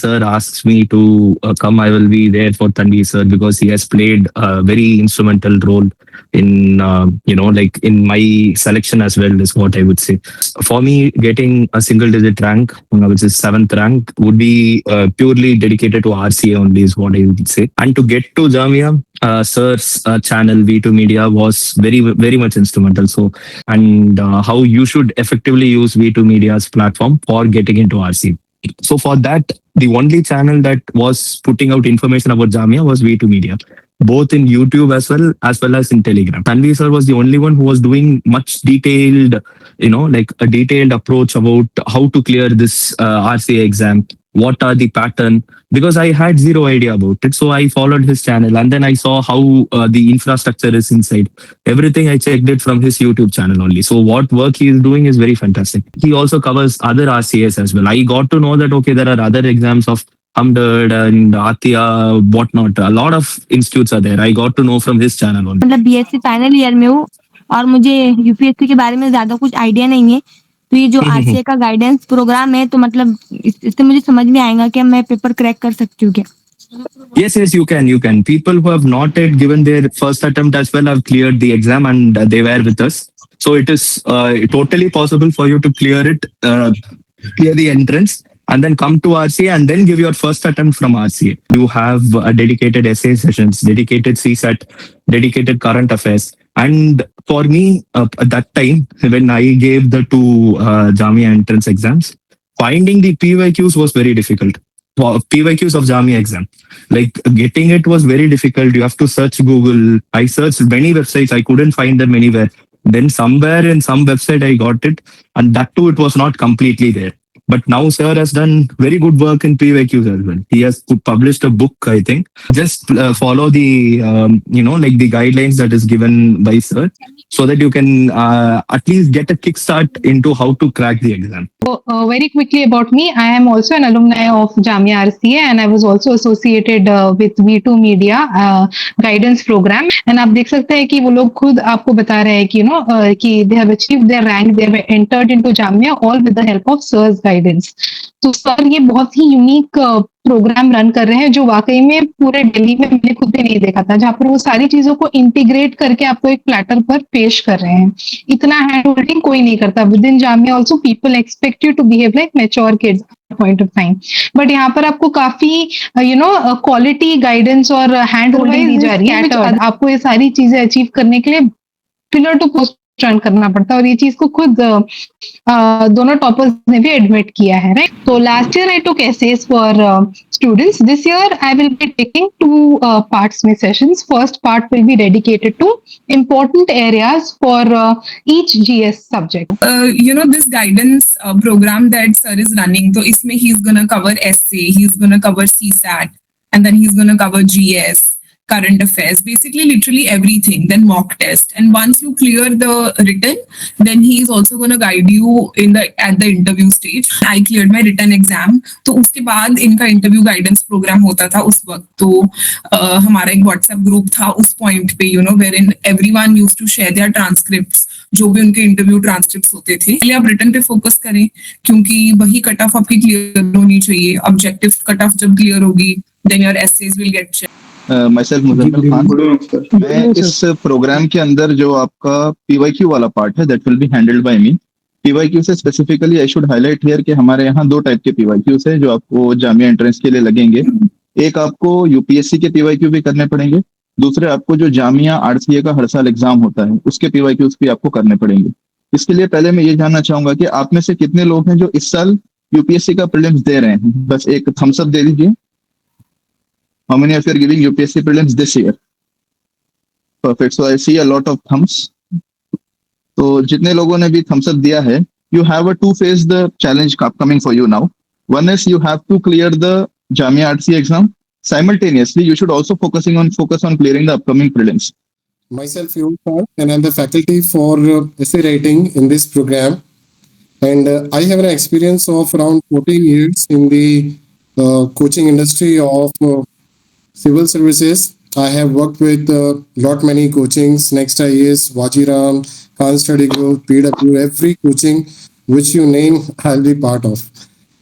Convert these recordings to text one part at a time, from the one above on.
sir asks me to come, I will be there for Tanvi sir because he has played a very instrumental role in like in my selection as well is what I would say. For me, getting a single digit rank, which is seventh rank, would be purely dedicated to RCA only is what I would say. And to get to Jamia, sir's channel V2 Media was very much instrumental. So and how you should effectively use V2 Media's platform for getting into RC. So for that, the only channel that was putting out information about Jamia was V2 Media, both in YouTube as well as in Telegram. Tanvi sir was the only one who was doing much detailed, like a detailed approach about how to clear this RCA exam, what are the pattern, because I had zero idea about it. So I followed his channel and then I saw how the infrastructure is inside. Everything I checked it from his YouTube channel only. So what work he is doing is very fantastic. He also covers other RCAs as well. I got to know that, okay, there are other exams of Hamdard and Atia, whatnot. A lot of institutes are there. I got to know from his channel only. मतलब BSc final year में हूँ और मुझे UPSC के बारे में ज्यादा कुछ आइडिया नहीं है, तो ये जो आरसीए का गाइडेंस प्रोग्राम है तो मतलब इससे मुझे समझ में आएगा कि मैं पेपर क्रैक कर सकती हूँ क्या? Yes, you can. You can. People who have not yet given their first attempt as well have cleared the exam and they were with us. So it is totally possible for you to clear it, clear the entrance, and then come to RCA and then give your first attempt from RCA. You have dedicated essay sessions, dedicated CSAT, dedicated current affairs. And for me, at that time, when I gave the two Jamia entrance exams, finding the PYQs was very difficult. PYQs of Jamia exam, like getting it was very difficult. You have to search Google. I searched many websites. I couldn't find them anywhere. Then somewhere in some website I got it, and that too it was not completely there. But now sir has done very good work in PYQs as well. He has published a book, I think. Just follow the like the guidelines that is given by sir, so that you can at least get a kickstart into how to crack the exam. So, very quickly about me, I am also an alumni of Jamia RCA and I was also associated with V2 Media guidance program. And आप देख सकते हैं कि वो लोग खुद आपको बता रहे हैं कि कि they have achieved their rank, they have entered into Jamia all with the help of sir's guidance. तो सर ये बहुत ही यूनिक प्रोग्राम रन कर रहे हैं जो वाकई में पूरे दिल्ली में मैंने खुद भी नहीं देखा था, जहाँ पर वो सारी चीजों को इंटीग्रेट करके आपको एक प्लेटर पर पेश कर रहे हैं. इतना हैंड होल्डिंग कोई नहीं करता. Within Jamia also people expect you to behave like mature kids point of time, but यहाँ पर आपको काफी क्वालिटी गाइडेंस और हैंड होल्डिंग दी जा रही है. आपको ये सारी चीजें अचीव करने के लिए पिलर टू पोस्ट रन करना पड़ता है और ये चीज को खुद दोनों टॉपर्स ने भी एडमिट किया है, राइट? तो last year I took essays for students. This year I will be taking two parts में sessions. First part will be dedicated to important areas for each GS subject. This guidance program that sir is running, so इसमें he's gonna cover essay, he's gonna cover CSAT, and then he's gonna cover GS, current affairs, basically literally everything, then mock test. And once you clear the written, then he is also going to guide you at the interview stage. I cleared my written exam, तो उसके बाद इनका interview guidance programme होता था उस वक्त. तो हमारा एक व्हाट्सएप ग्रुप था उस पॉइंट पे, wherein everyone used to share their transcripts, जो भी उनके इंटरव्यू ट्रांसक्रिप्ट्स होते थे. पहले आप रिटन पे फोकस करें क्योंकि वही कट ऑफ आपकी क्लियर होनी चाहिए. ऑब्जेक्टिव कट ऑफ जब क्लियर होगी, then your essays will get checked. myself Muzammil Khan. मैं इस प्रोग्राम के अंदर जो आपका PYQ वाला पार्ट है that will be handled by me. PYQ से specifically I should highlight here कि हमारे यहाँ दो टाइप के PYQs है जो आपको जामिया एंट्रेंस के लिए लगेंगे. एक आपको UPSC के PYQ भी करने पड़ेंगे, दूसरे आपको जो जामिया RCA का हर साल एग्जाम होता है उसके PYQs भी आपको करने पड़ेंगे. इसके लिए पहले मैं ये जानना चाहूंगा कि आप में से कितने लोग हैं जो इस साल UPSC का प्रीलिम्स दे रहे हैं. बस एक थम्स अप दे दीजिए. How many of you are giving UPSC prelims this year? Perfect. So I see a lot of thumbs. तो जितने लोगों ने भी thumbs up दिया है, you have a two-phase the challenge upcoming for you now. One is you have to clear the Jamia RCA exam. Simultaneously, you should also focus on clearing the upcoming prelims. Myself, Yul, and I'm the faculty for essay writing in this program. And I have an experience of around 14 years in the coaching industry of civil services. I have worked with many coachings, Next IAS, Wajiram, Khan Study Group, PW, every coaching which you name, I'll be part of.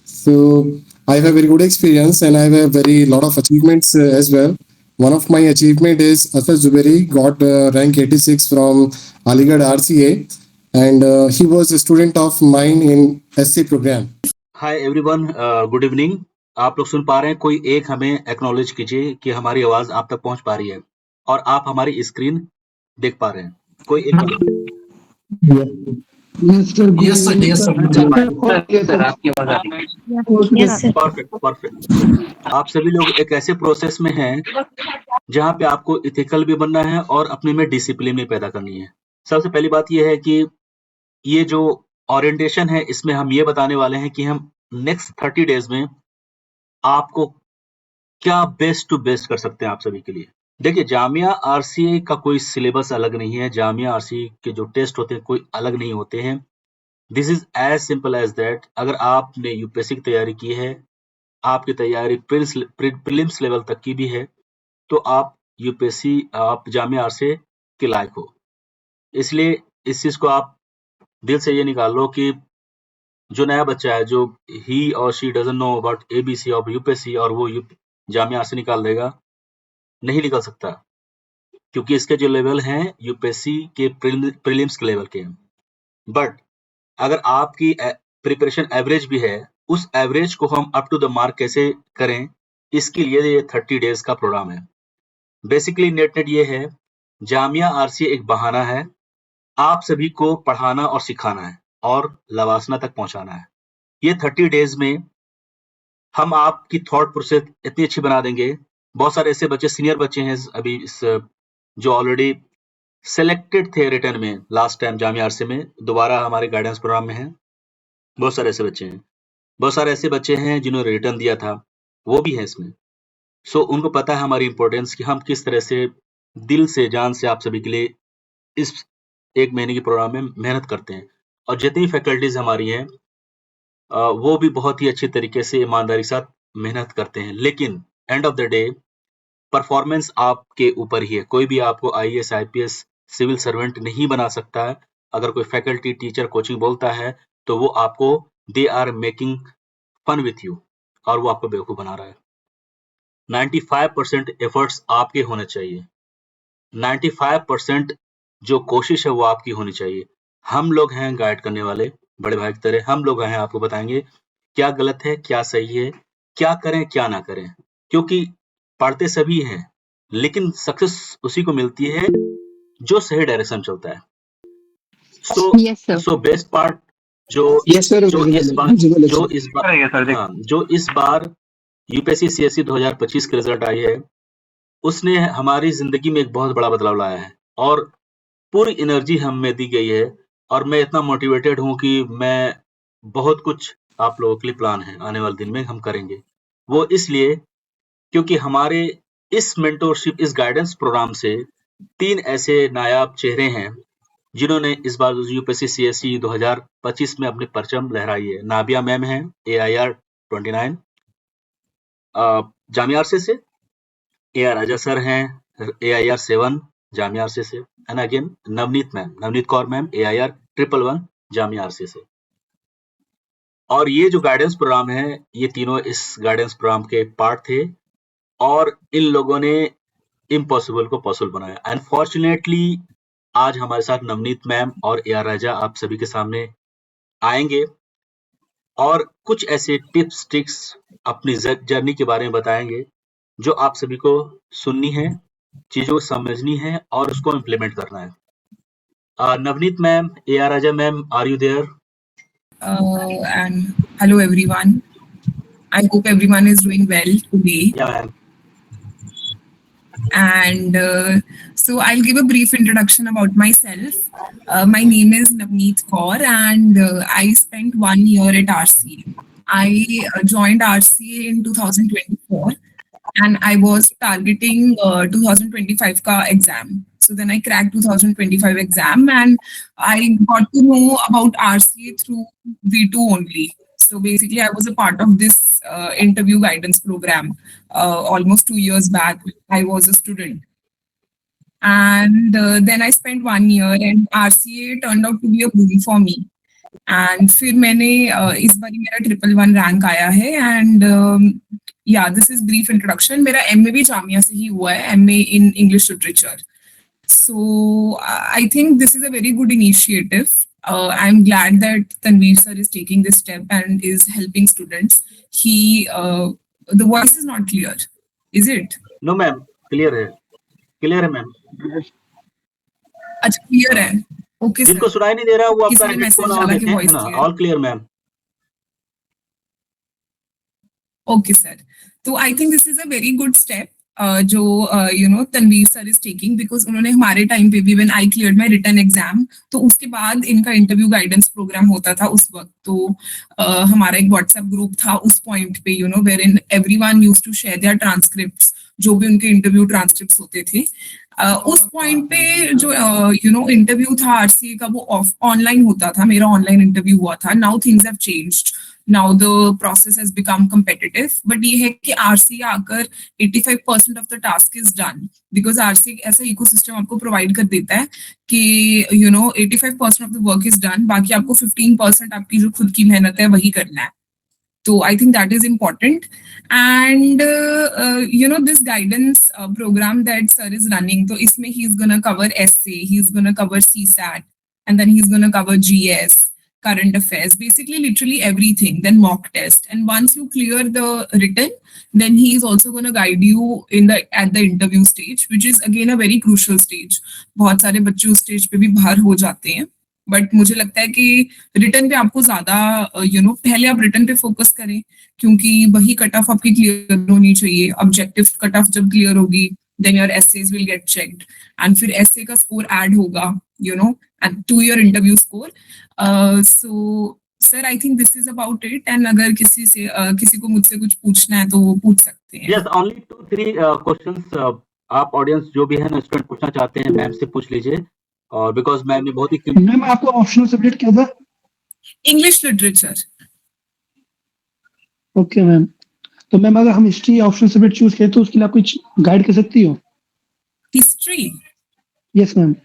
So I have a very good experience and I have a very lot of achievements as well. One of my achievement is Asad Zuberi got rank 86 from Aligarh RCA, and he was a student of mine in SC program. Hi everyone, good evening. आप लोग सुन पा रहे हैं? कोई एक हमें acknowledge कीजिए कि हमारी आवाज आप तक पहुंच पा रही है और आप हमारी स्क्रीन देख पा रहे हैं। कोई एक परफेक्ट। आप सभी लोग एक ऐसे प्रोसेस में हैं जहां पे आपको इथिकल भी बनना है और अपने में डिसिप्लिन भी पैदा करनी है। सबसे पहली बात यह है कि ये जो ओरिएंटेशन है इसमें हम ये बताने वाले हैं कि हम नेक्स्ट 30 डेज में आपको क्या बेस्ट टू बेस्ट कर सकते हैं आप सभी के लिए। देखिए, जामिया आरसीए का कोई सिलेबस अलग नहीं है, जामिया आरसीए के जो टेस्ट होते हैं कोई अलग नहीं होते हैं। This is as simple as that. अगर आपने यूपीएससी की तैयारी की है, आपकी तैयारी प्रीलिम्स लेवल तक की भी है, तो आप यूपीएससी, आप जामिया आरसीए के लायक हो। इसलिए इस चीज को आप दिल से ये निकाल लो कि जो नया बच्चा है, जो ही और she doesn't know about ABC of UPSC, और वो जामिया से निकाल देगा, नहीं निकल सकता, क्योंकि इसके जो लेवल हैं यूपीएससी के प्रीलिम्स के लेवल के हैं। बट अगर आपकी प्रिपरेशन एवरेज भी है, उस एवरेज को हम अप टू द मार्क कैसे करें, इसके लिए ये 30 डेज का प्रोग्राम है। बेसिकली नेट ये है, जामिया आरसीए एक बहाना है, आप सभी को पढ़ाना और सिखाना है और लवासना तक पहुंचाना है। ये 30 डेज में हम आपकी थॉट प्रोसेस इतनी अच्छी बना देंगे। बहुत सारे ऐसे बच्चे, सीनियर बच्चे हैं अभी इस, जो ऑलरेडी सेलेक्टेड थे रिटर्न में लास्ट टाइम जामिया आरसीए में, दोबारा हमारे गाइडेंस प्रोग्राम में हैं। बहुत सारे ऐसे बच्चे हैं, बहुत सारे ऐसे बच्चे हैं जिन्होंने रिटर्न दिया था, वो भी हैं इसमें। सो उनको पता है हमारी इंपॉर्टेंस कि हम किस तरह से दिल से, जान से आप सभी के लिए इस 1 महीने के प्रोग्राम में मेहनत करते हैं। और जितनी फैकल्टीज हमारी हैं वो भी बहुत ही अच्छे तरीके से ईमानदारी के साथ मेहनत करते हैं। लेकिन end of the day performance आपके ऊपर ही है। कोई भी आपको आईएएस, आईपीएस, सिविल सर्वेंट नहीं बना सकता है। अगर कोई फैकल्टी, टीचर, कोचिंग बोलता है तो वो आपको, they are making fun with you, और वो आपको बेवकूफ बना रहा है। 95% एफर्ट्स आपके होने चाहिए, 95% जो कोशिश है वो आपकी होनी चाहिए। हम लोग हैं गाइड करने वाले, बड़े भाई की तरह हम लोग हैं, आपको बताएंगे क्या गलत है, क्या सही है, क्या करें, क्या ना करें। क्योंकि पढ़ते सभी हैं, लेकिन सक्सेस उसी को मिलती है जो सही डायरेक्शन चलता है। सो बेस्ट पार्ट जो इस बार यूपीएससी सीएससी 2025 के रिजल्ट आई है, उसने हमारी जिंदगी में एक बहुत बड़ा बदलाव लाया है और पूरी एनर्जी हम में दी गई है। और मैं इतना मोटिवेटेड हूं कि मैं बहुत कुछ आप लोगों के लिए प्लान है आने वाले दिन में हम करेंगे। वो इसलिए क्योंकि हमारे इस मेंटोरशिप, इस गाइडेंस प्रोग्राम से 3 ऐसे नायाब चेहरे हैं जिन्होंने इस बार यूपीएससी सीएससी 2025 में अपनी परचम लहराई है। नाबिया मैम हैं AIR 29 जामिया आरसीए से, AR राजा सर हैं AIR 7 जामिया आरसीए से, and again Navneet Kaur ma'am AIR 111 Jamia RCA से। और ये जो गाइडेंस प्रोग्राम है, ये तीनों इस गाइडेंस प्रोग्राम के पार्ट थे और इन लोगों ने इम्पॉसिबल को पॉसिबल बनाया। अनफॉर्चुनेटली आज हमारे साथ नवनीत मैम और AR राजा आप सभी के सामने आएंगे और कुछ ऐसे टिप्स, ट्रिक्स अपनी जर्नी के बारे में बताएंगे जो आप सभी को सुननी है, चीजों को समझनी है और उसको इम्प्लीमेंट करना है। Navneet ma'am, AR Raja ma'am, are you there? And hello everyone. I hope everyone is doing well today. Yeah, ma'am. And so I'll give a brief introduction about myself. My name is Navneet Kaur and I spent 1 year at RCA. I joined RCA in 2024 and I was targeting 2025 ka exam. So then I cracked 2025 exam and I got to know about RCA through V2 only. So basically I was a part of this interview guidance program almost 2 years back. I was a student. And then I spent 1 year and RCA turned out to be a boon for me and फिर मैंने इस बार मेरा 111 rank आया है and या this is brief introduction. मेरा MA भी जामिया से ही हुआ है, MA in English literature. So I think this is a very good initiative. I'm glad that Tanveer sir is taking this step and is helping students. The voice is not clear, is it? No ma'am, clear है ma'am. अच्छा clear है, okay sir. जिनको सुनाई नहीं दे रहा वो किसी अपना ने हेडफोन message ऑन डाला कि रखें, voice है ना? clear। All clear ma'am. Okay sir. So I think this is a very good step. जो Tanveer sir is taking, because उन्होंने हमारे टाइम पे भी when I cleared my written exam, तो उसके बाद इनका इंटरव्यू गाइडेंस प्रोग्राम होता था उस वक्त। तो हमारा एक व्हाट्सएप ग्रुप था उस पॉइंट पे, wherein everyone used to share their transcripts, जो भी उनके इंटरव्यू ट्रांसक्रिप्ट्स होते थे। उस पॉइंट पे जो इंटरव्यू था आरसीए का वो ऑनलाइन होता था, मेरा ऑनलाइन इंटरव्यू हुआ था। Now things have changed, now the process has become competitive, but ये है कि आरसीए आकर 85% of the task is done, because RCA ऐसा इकोसिस्टम आपको प्रोवाइड कर देता है कि 85% of the work is done, बाकी आपको 15% आपकी जो खुद की मेहनत है वही करना है। So I think that is important. And this guidance program that sir is running, so isme he's gonna cover essay, he's gonna cover CSAT, and then he's gonna cover GS, current affairs, basically literally everything, then mock test. And once you clear the written, then he is also gonna guide you at the interview stage, which is again a very crucial stage. बहुत सारे बच्चे उस stage पे भी बाहर हो जाते हैं, बट मुझे लगता है कि रिटर्न पे आपको ज्यादा पहले आप रिटर्न पे फोकस करें, क्योंकि वही कट ऑफ आपकी क्लियर होनी चाहिए। ऑब्जेक्टिव कट ऑफ जब क्लियर होगी, then your essays will get checked, and फिर एसे का स्कोर ऐड होगा and to your interview score. So sir I think this is about it, and अगर किसी को मुझसे कुछ पूछना है तो वो पूछ सकते हैं। यस, ओनली 2-3 क्वेश्चंस आप ऑडियंस जो भी है ना स्टूडेंट पूछना चाहते हैं मैम से पूछ लीजिए, और बिकॉज मैम ने बहुत ही मैम आपका ऑप्शनल सब्जेक्ट क्या था? English literature. ओके मैम, तो मैम अगर हम हिस्ट्री ऑप्शनल सब्जेक्ट चूज करें तो उसके लिए आप कुछ गाइड कर सकती हो? हिस्ट्री? Yes ma'am.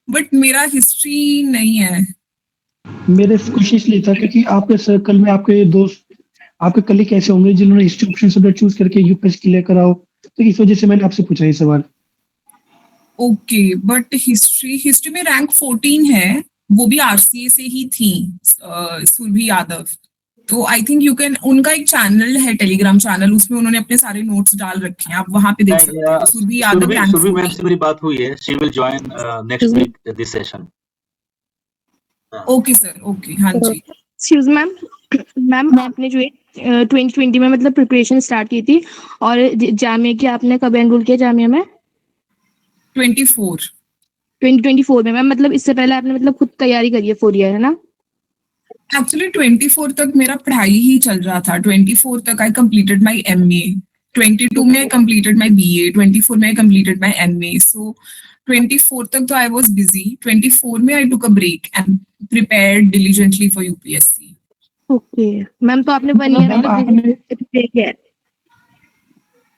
बट मेरा हिस्ट्री नहीं है। मेरे क्वेश्चन इसलिए था क्योंकि आपके सर्कल में आपके दोस्त, आपके कलीग ऐसे होंगे जिन्होंने हिस्ट्री ऑप्शन सब्जेक्ट चूज करके यूपीएससी क्लियर कराओ, तो इस वजह से मैंने आपसे पूछा ये सवाल। ओके, बट हिस्ट्री में रैंक 14 है, वो भी आरसीए से ही थी, सुरभि यादव। तो आई थिंक यू कैन, उनका एक चैनल है, टेलीग्राम चैनल, उसमें उन्होंने अपने सारे नोट्स डाल रखे हैं, आप वहां पे देख सकते हैं। सुरभि यादव रैंक 14। सुरभि मैम से मेरी बात हुई है, she will join next week this session. Okay sir, okay, हाँ जी। एक्सक्यूज मैम आपने जो 2020 में मतलब प्रिपरेशन स्टार्ट की थी, और जामिया की आपने कब एनरोल किया जामिया में? 2024 में मैम, मतलब इससे पहले आपने मतलब खुद तैयारी करी है 4 ईयर, है ना? एक्चुअली 24 तक मेरा पढ़ाई ही चल रहा था। 24 तक आई कंप्लीटेड माय एमए, 22 में आई कंप्लीटेड माय बीए, 24 में I completed my MA. So 24 तक तो आई वाज बिजी। 24 में I took a break and prepared diligently for UPSC. Okay ma'am, तो आपने 1 ईयर ब्रेक है।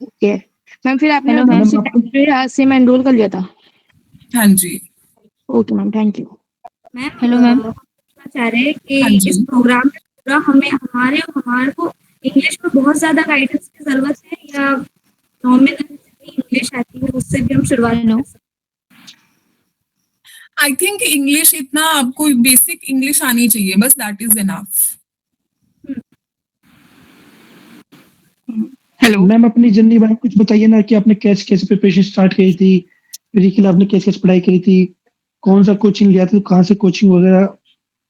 ओके मैम, फिर आपने आरसीए में एनरोल कर लिया था? हाँ जी। Okay ma'am, thank you. Hello ma'am, चाह रहे हैं कि इस प्रोग्राम में पूरा हमारे को इंग्लिश में बहुत ज्यादा गाइडेंस की जरूरत है, या नॉर्मल इंग्लिश आती है उससे भी हम शुरुआत कर सकते हैं? आई थिंक इंग्लिश, इतना आपको बेसिक इंग्लिश आनी चाहिए, बस that is enough. Hello ma'am, अपनी जर्नी बारे में कुछ बताइए ना, कि आपने कैसे प्रिपरेशन स्टार्ट की थी, फिर के लिए आपने कैसे पढ़ाई करी थी, कौन सा कोचिंग लिया था, कहाँ से कोचिंग वगैरह,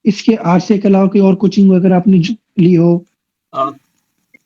इसके आरसीए के अलावा कोई और कोचिंग वगैरह आपने ली हो?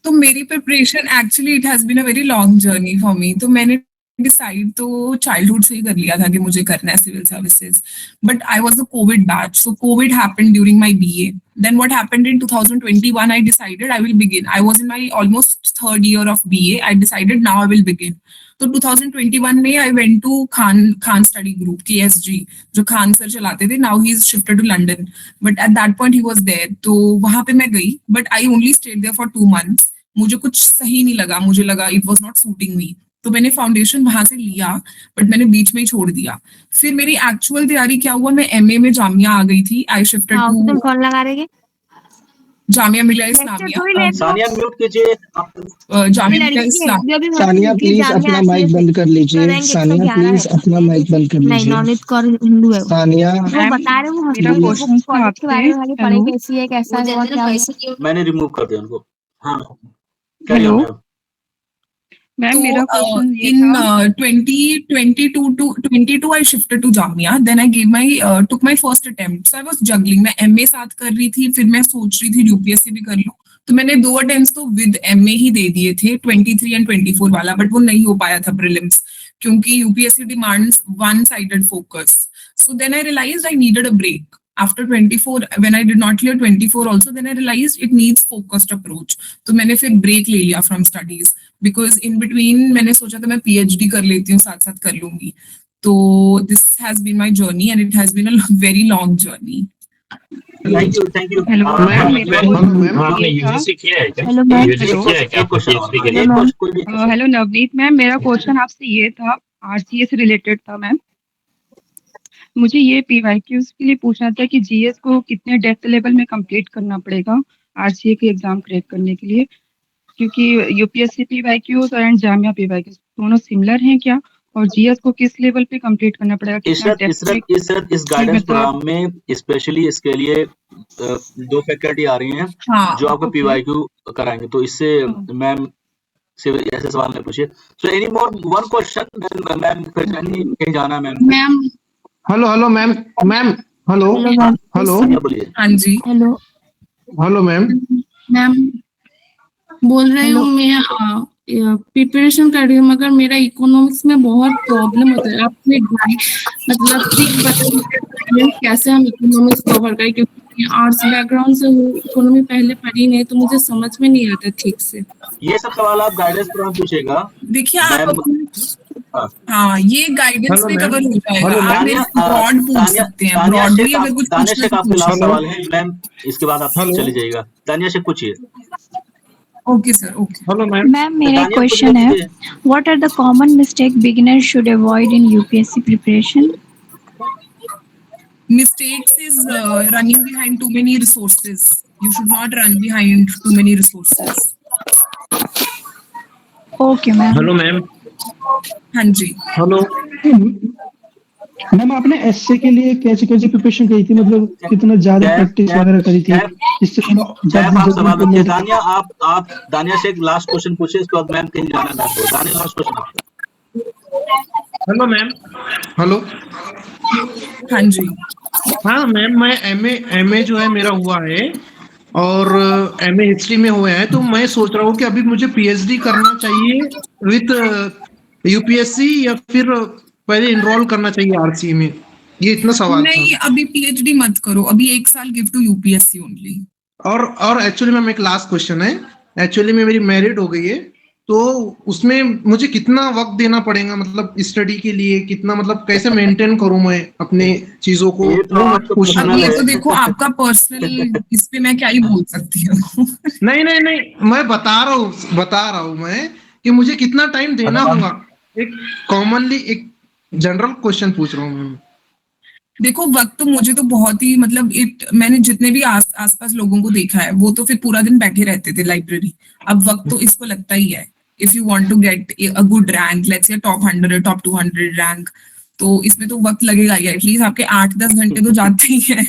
तो मेरी preparation actually it has been a very long journey for me. तो मैंने डिसाइड तो चाइल्डहुड से ही कर लिया था कि मुझे करना है civil services, but I was the covid batch, so covid happened during my BA. Then what happened in 2021, I decided I will begin. I was in my almost 3rd year of BA, I decided now I will begin. तो 2021 में I went to Khan study group, KSG, जो Khan sir चलाते थे। Now he is shifted to London, but at that point he was there. तो वहां पे मैं गई, but I only stayed there for 2 months। मुझे कुछ सही नहीं लगा, मुझे लगा it was not suiting me. तो मैंने फाउंडेशन वहां से लिया, बट मैंने बीच में ही छोड़ दिया। फिर मेरी एक्चुअल तैयारी क्या हुआ, मैं एमए में जामिया आ गई थी। आई शिफ्टेड हाँ, टू तुम कॉल लगा रहे जामिया मिलिया लेक्चर इस्लामिया। तो ही ले सानिया म्यूट कीजिए आप। जामिया मिलिया लड़की है इस्लामिया। जो भी सानिया प्लीज अपना माइक बंद कर लीजिए। रैंक सानिया 111 प्लीज है। अपना माइक बंद कर नहीं, लीजिए। नॉलेज कौर हिंदू है वो। सानिया वो बता रहे वो मेरा हॉस्टल क्वेश्चन था कॉलेज के बारे में आगे पढ़ाई हेलो कैसी है, कैसा हुआ, क्या हुआ। मैंने रिमूव कर दिया उनको। हाँ carry hello on ma'am. Ma'am So मेरा क्वेश्चन ये in था 2022 I shifted to Jamia. Then I gave my took my first attempt. So I was juggling. मैं MA साथ कर रही थी, फिर मैं सोच रही थी UPSC भी कर लूं। तो मैंने 2 अटेम्प्ट्स तो विद MA ही दे दिए थे, 23 एंड 24 वाला, बट वो नहीं हो पाया था प्रीलिम्स, क्योंकि UPSC demands one sided focus. So then I realized I needed a break. After 24, when I did not clear 24 also, then I realized it needs focused approach. तो मैंने फिर ब्रेक ले लिया from studies, because in between मैंने सोचा था मैं PhD कर लेती हूँ, साथ साथ कर लूंगी. तो this has been my journey and it has been a very long journey. Thank you thank you. Hello ma'am मेरा आपने ये था UGC किया है क्या? Hello ma'am. UGC किया है क्या? एक क्वेश्चन PhD के और, लिए? एक क्वेश्चन कोई भी। हेलो नवनीत मैम, मेरा क्वेश्चन आपसे ये था, आरसीए से रिलेटेड था मैम। मुझे ये पीवाईक्यूज के लिए पूछना था कि जीएस को कितने डेप्थ लेवल में कंप्लीट करना पड़ेगा आरसीए के एग्जाम क्रैक करने के लिए, क्योंकि UPSC PYQs and Jamia PYQs दोनों सिमिलर हैं क्या, और जीएस को किस लेवल पे कंप्लीट करना पड़ेगा, कितना डेप्थ इस गाइडेंस प्रोग्राम में स्पेशली इसके लिए 2 फैकल्टी आ रही हैं हाँ, जो आपको पीवाईक्यू कराएंगे, तो इससे मैम से ऐसे सवाल नहीं पूछिए। So any more one question ma'am, कहीं जाना है ma'am? Ma'am hello ma'am hello क्या बोलिए? हाँ जी। हेलो मैम मैम बोल रही हूँ मैं प्रिपरेशन कर रही हूँ, मगर मेरा इकोनॉमिक्स में बहुत प्रॉब्लम होता है। आपने मतलब ट्रिक बताइए कैसे हम इकोनॉमिक्स कवर करें, क्योंकि आर्ट्स बैकग्राउंड से इकोनॉमी पहले पढ़ी नहीं, तो मुझे समझ में नहीं आता ठीक से। ये सब सवाल आप गाइडेंस प्रोग्राम पूछेगा। देखिए आप हाँ, ये गाइडेंस में कवर हो जाएगा। आप मेरे तानिया ब्रॉड पूछ सकते हैं, ब्रॉडली अगर कुछ तानिया शेख आपके लास्ट पूछना सवाल है मैम, इसके बाद आप चले जाइएगा। तानिया शेख पूछिए। Okay sir, okay. Hello ma'am ma'am मेरा क्वेश्चन है, what are the common mistake beginner should avoid in UPSC preparation? Mistakes is running behind too many resources. You should not run behind too many resources. Okay ma'am. Hello ma'am हाँ जी। Hello ma'am आपने S A के लिए कैसे कैसे preparation करी थी, मतलब कितना ज्यादा प्रैक्टिस वगैरह करी थी, जिससे आप सवाल पूछिए। दानिया आप दानिया से एक लास्ट क्वेश्चन पूछिए, इसके बाद मैम कहीं जाना है आपको। दानिया last question. Hello ma'am hello हाँ जी। हाँ मैम, मैं एमए जो है मेरा हुआ है और एमए हिस्ट्री में हुआ है, तो मैं सोच रहा हूँ कि अभी मुझे पीएचडी करना चाहिए विद यूपीएससी या फिर पहले इनरोल करना चाहिए आरसी में। ये इतना सवाल नहीं, अभी पीएचडी मत करो, अभी 1 साल गिव टू यूपीएससी ओनली। और एक्चुअली मैम एक लास्ट क्वेश्चन है, एक्चुअली में मेरी मैरिड हो गई है, तो उसमें मुझे कितना वक्त देना पड़ेगा, मतलब स्टडी के लिए कितना, मतलब कैसे मेंटेन करूं मैं अपने चीजों को, अब ये तो देखो आपका पर्सनल, इस पे मैं क्या ही बोल सकती हूँ। नहीं मैं बता रहा हूँ मैं कि मुझे कितना टाइम देना होगा। एक कॉमनली एक जनरल क्वेश्चन पूछ रहा हूँ मैम। देखो वक्त तो मुझे तो बहुत ही मतलब मैंने जितने भी आसपास लोगों को देखा है, वो तो फिर पूरा दिन बैठे रहते थे लाइब्रेरी। अब वक्त तो इसको लगता ही है। If you want to get a good rank, let's say top 100 top 200 rank, तो इसमें तो वक्त लगेगा ही। एटलीस्ट आपके 8-10 घंटे तो जाते ही है।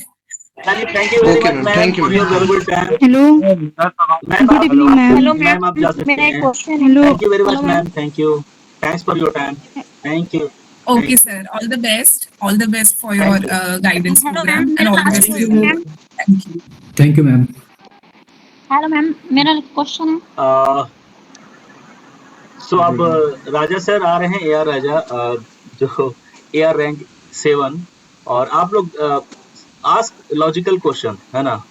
Thank you very much ma'am for your valuable time. Hello good evening ma'am. Hello ma'am, आप जा सकते हैं। Thank you very much ma'am, thank you, thanks for your time, thank you. Okay, sir. All the best. All the best for your guidance program and all the best for your work. Thank you. Thank you ma'am. Hello ma'am, मेरा question है। सो अब राजा sir आ रहे हैं, AR राजा, जो AR rank 7, और आप लोग ask logical question, है ना?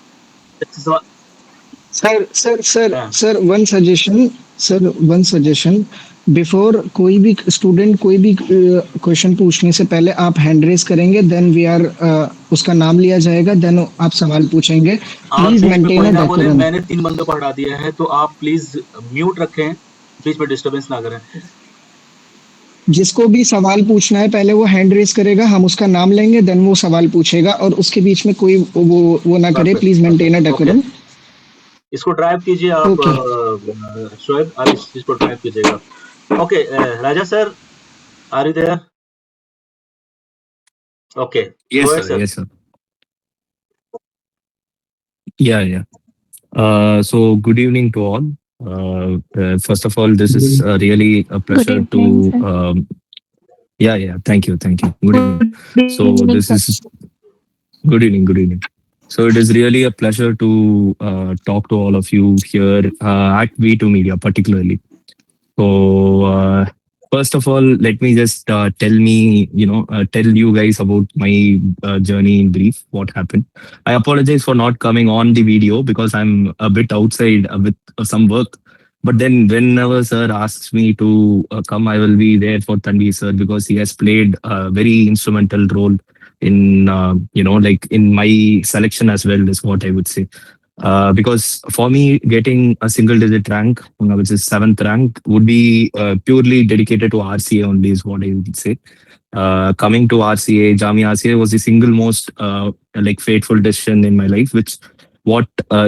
सर वन सजेशन बिफोर कोई भी स्टूडेंट कोई भी क्वेश्चन पूछने से पहले आप हैंड रेज करेंगे, देन वी आर उसका नाम लिया जाएगा, देन आप सवाल पूछेंगे। Please maintain a decorum. मैंने 3 बंदों को हटा दिया है, तो आप प्लीज म्यूट रखें, बीच में डिस्टरबेंस ना करें। जिसको भी सवाल पूछना है पहले वो हैंड रेज करेगा, हम उसका नाम लेंगे, देन वो सवाल पूछेगा और उसके बीच में कोई वो ना करे, प्लीज मेंटेन अ डेकोरम। इसको ड्राइव कीजिए आप शोएब, आप इस चीज को ड्राइव कीजिएगा। Okay Raja sir, are you there? Okay, Yes, sir. Yes, sir. Yeah. So good evening to all. First of all, this is really a pleasure to. Thank you. Good evening. So this is good evening. So it is really a pleasure to talk to all of you here at V2 Media particularly. So first of all, let me just tell you guys about my journey in brief, what happened. I apologize for not coming on the video because I'm a bit outside with some work. But then whenever sir asks me to come, I will be there for Tanvi sir because he has played a very instrumental role in, in my selection as well, is what I would say. Because for me, getting a single digit rank, which is 7th rank, would be purely dedicated to RCA only, is what I would say. Coming to RCA, Jamia RCA was the single most fateful decision in my life, which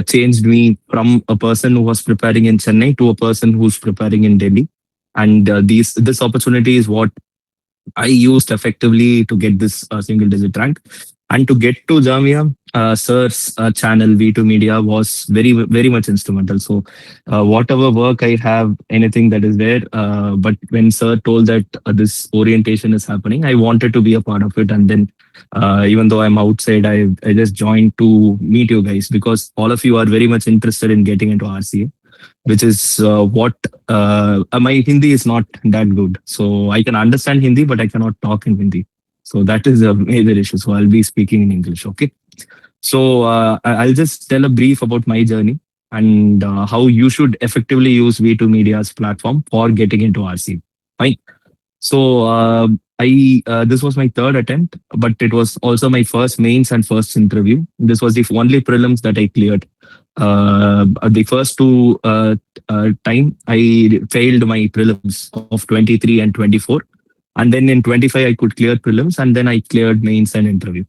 changed me from a person who was preparing in Chennai to a person who's preparing in Delhi. And this opportunity is what I used effectively to get this single digit rank. And to get to Jamia, sir's channel V2 Media was very, very much instrumental. So whatever work I have, anything that is there, but when sir told that this orientation is happening, I wanted to be a part of it. And then even though I'm outside, I just joined to meet you guys because all of you are very much interested in getting into RCA, which is what my Hindi is not that good. So I can understand Hindi, but I cannot talk in Hindi. So that is a major issue. So I'll be speaking in English. Okay. So I'll just tell a brief about my journey and how you should effectively use V2 Media's platform for getting into RC. Fine. So this was my third attempt, but it was also my first mains and first interview. This was the only prelims that I cleared. The first two time I failed my prelims of 23 and 24. And then in 25, I could clear prelims and then I cleared mains and interview.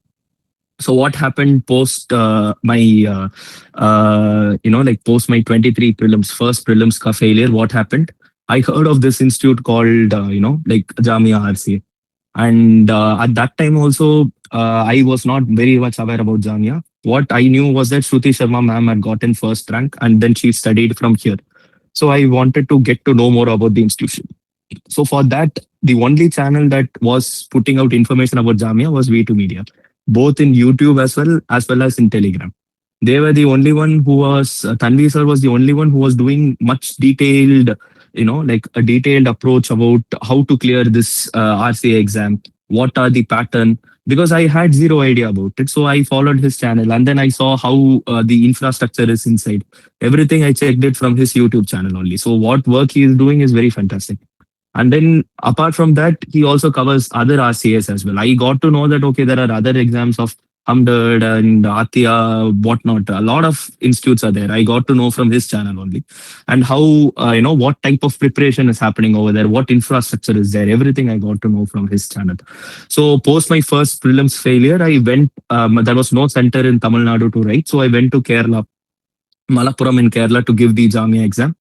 So what happened post my, post my 23 prelims, first prelims ka failure, what happened? I heard of this institute called, Jamia RCA. And at that time also, I was not very much aware about Jamia. What I knew was that Shruti Sharma ma'am had gotten first rank and then she studied from here. So I wanted to get to know more about the institution. So for that, the only channel that was putting out information about Jamia was V2 Media, both in YouTube as well as in Telegram. They were the only one who was, Tanvi sir was the only one who was doing much detailed, a detailed approach about how to clear this RCA exam, what are the pattern, because I had zero idea about it. So I followed his channel and then I saw how the infrastructure is inside. Everything I checked it from his YouTube channel only. So what work he is doing is very fantastic. And then apart from that, he also covers other RCAs as well. I got to know that, okay, there are other exams of Hamdard and Atia, whatnot. A lot of institutes are there. I got to know from his channel only. And how, what type of preparation is happening over there, what infrastructure is there, everything I got to know from his channel. So post my first prelims failure, I went, there was no center in Tamil Nadu to write. So I went to Kerala, Malappuram in Kerala to give the Jamia exam.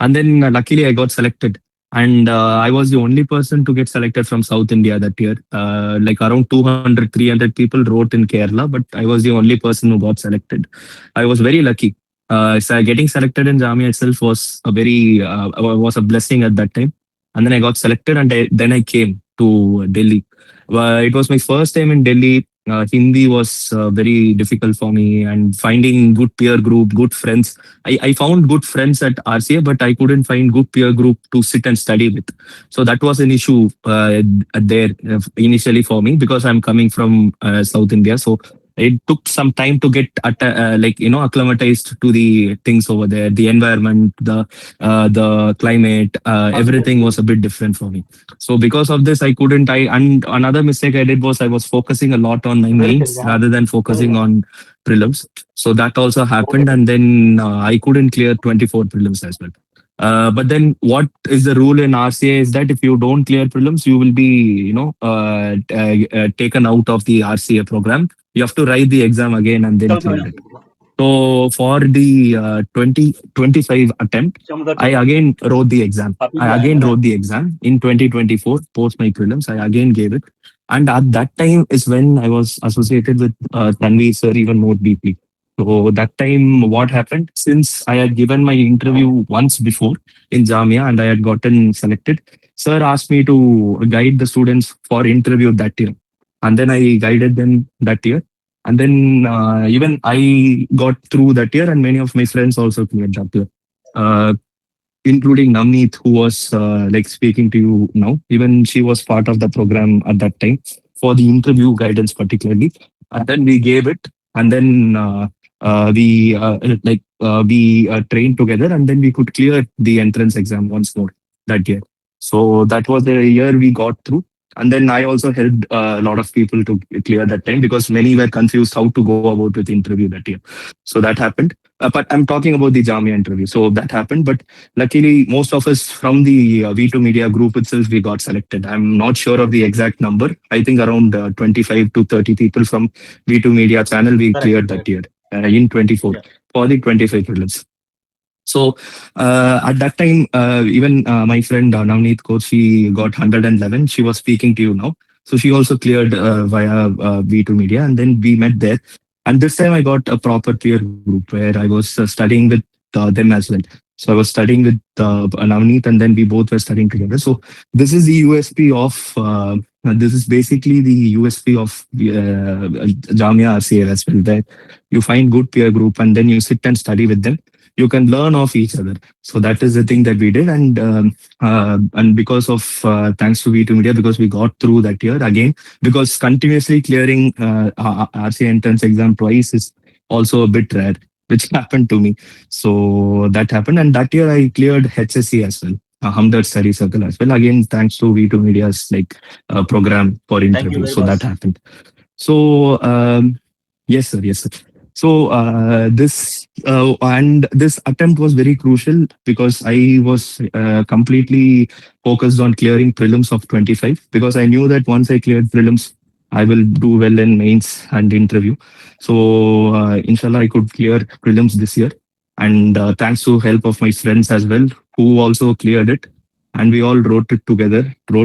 And then luckily I got selected. And I was the only person to get selected from South India that year. Around 200, 300 people wrote in Kerala, but I was the only person who got selected. I was very lucky. So getting selected in Jamia itself was a blessing at that time. And then I got selected and then I came to Delhi. It was my first time in Delhi. Hindi was very difficult for me, and finding good peer group, good friends. I found good friends at RCA, but I couldn't find good peer group to sit and study with. So that was an issue there initially for me because I'm coming from South India. So it took some time to get acclimatized to the things over there, the environment, the climate, everything was a bit different for me. So because of this, and another mistake I did was I was focusing a lot on my mains rather than focusing on prelims. So that also happened, and then I couldn't clear 24 prelims as well. But then what is the rule in RCA is that if you don't clear prelims, you will be, taken out of the RCA program. You have to write the exam again and then clear it. So for the 2025 attempt, I again wrote the exam. In 2024, post my prelims. I again gave it. And at that time is when I was associated with Tanvi sir even more deeply. So that time, what happened? Since I had given my interview once before in Jamia and I had gotten selected, sir asked me to guide the students for interview that year. And then I guided them that year. And then even I got through that year, and many of my friends also cleared that year, including Navneet, who was like speaking to you now. Even she was part of the program at that time for the interview guidance particularly. And then we gave it, and then we trained together, and then we could clear the entrance exam once more that year. So that was the year we got through. And then I also helped a lot of people to clear that time because many were confused how to go about with the interview that year. So that happened. But I'm talking about the Jamia interview. So that happened. But luckily, most of us from the V2 Media group itself, we got selected. I'm not sure of the exact number. I think around 25 to 30 people from V2 Media channel, we cleared that year in 24 for the 25 prelims. So at that time, even my friend Navneet coach, she got 111. She was speaking to you now. So she also cleared via V2 Media, and then we met there. And this time I got a proper peer group where I was studying with them as well. So I was studying with Navneet, and then we both were studying together. So this is the USP of this is basically the USP of Jamia RCA as well, that you find good peer group and then you sit and study with them. You can learn off each other. So that is the thing that we did. And because of thanks to V2 Media, because we got through that year again, because continuously clearing RCA entrance exam twice is also a bit rare, which happened to me. So that happened. And that year I cleared HSC as well, Hamdard Study Circle as well. Again, thanks to V2 Media's program for interview. So that happened. So yes, sir. Yes, sir. So this attempt was very crucial because I was completely focused on clearing prelims of 25 because I knew that once I cleared prelims, I will do well in mains and interview. So inshallah, I could clear prelims this year. And thanks to help of my friends as well, who also cleared it. And we all wrote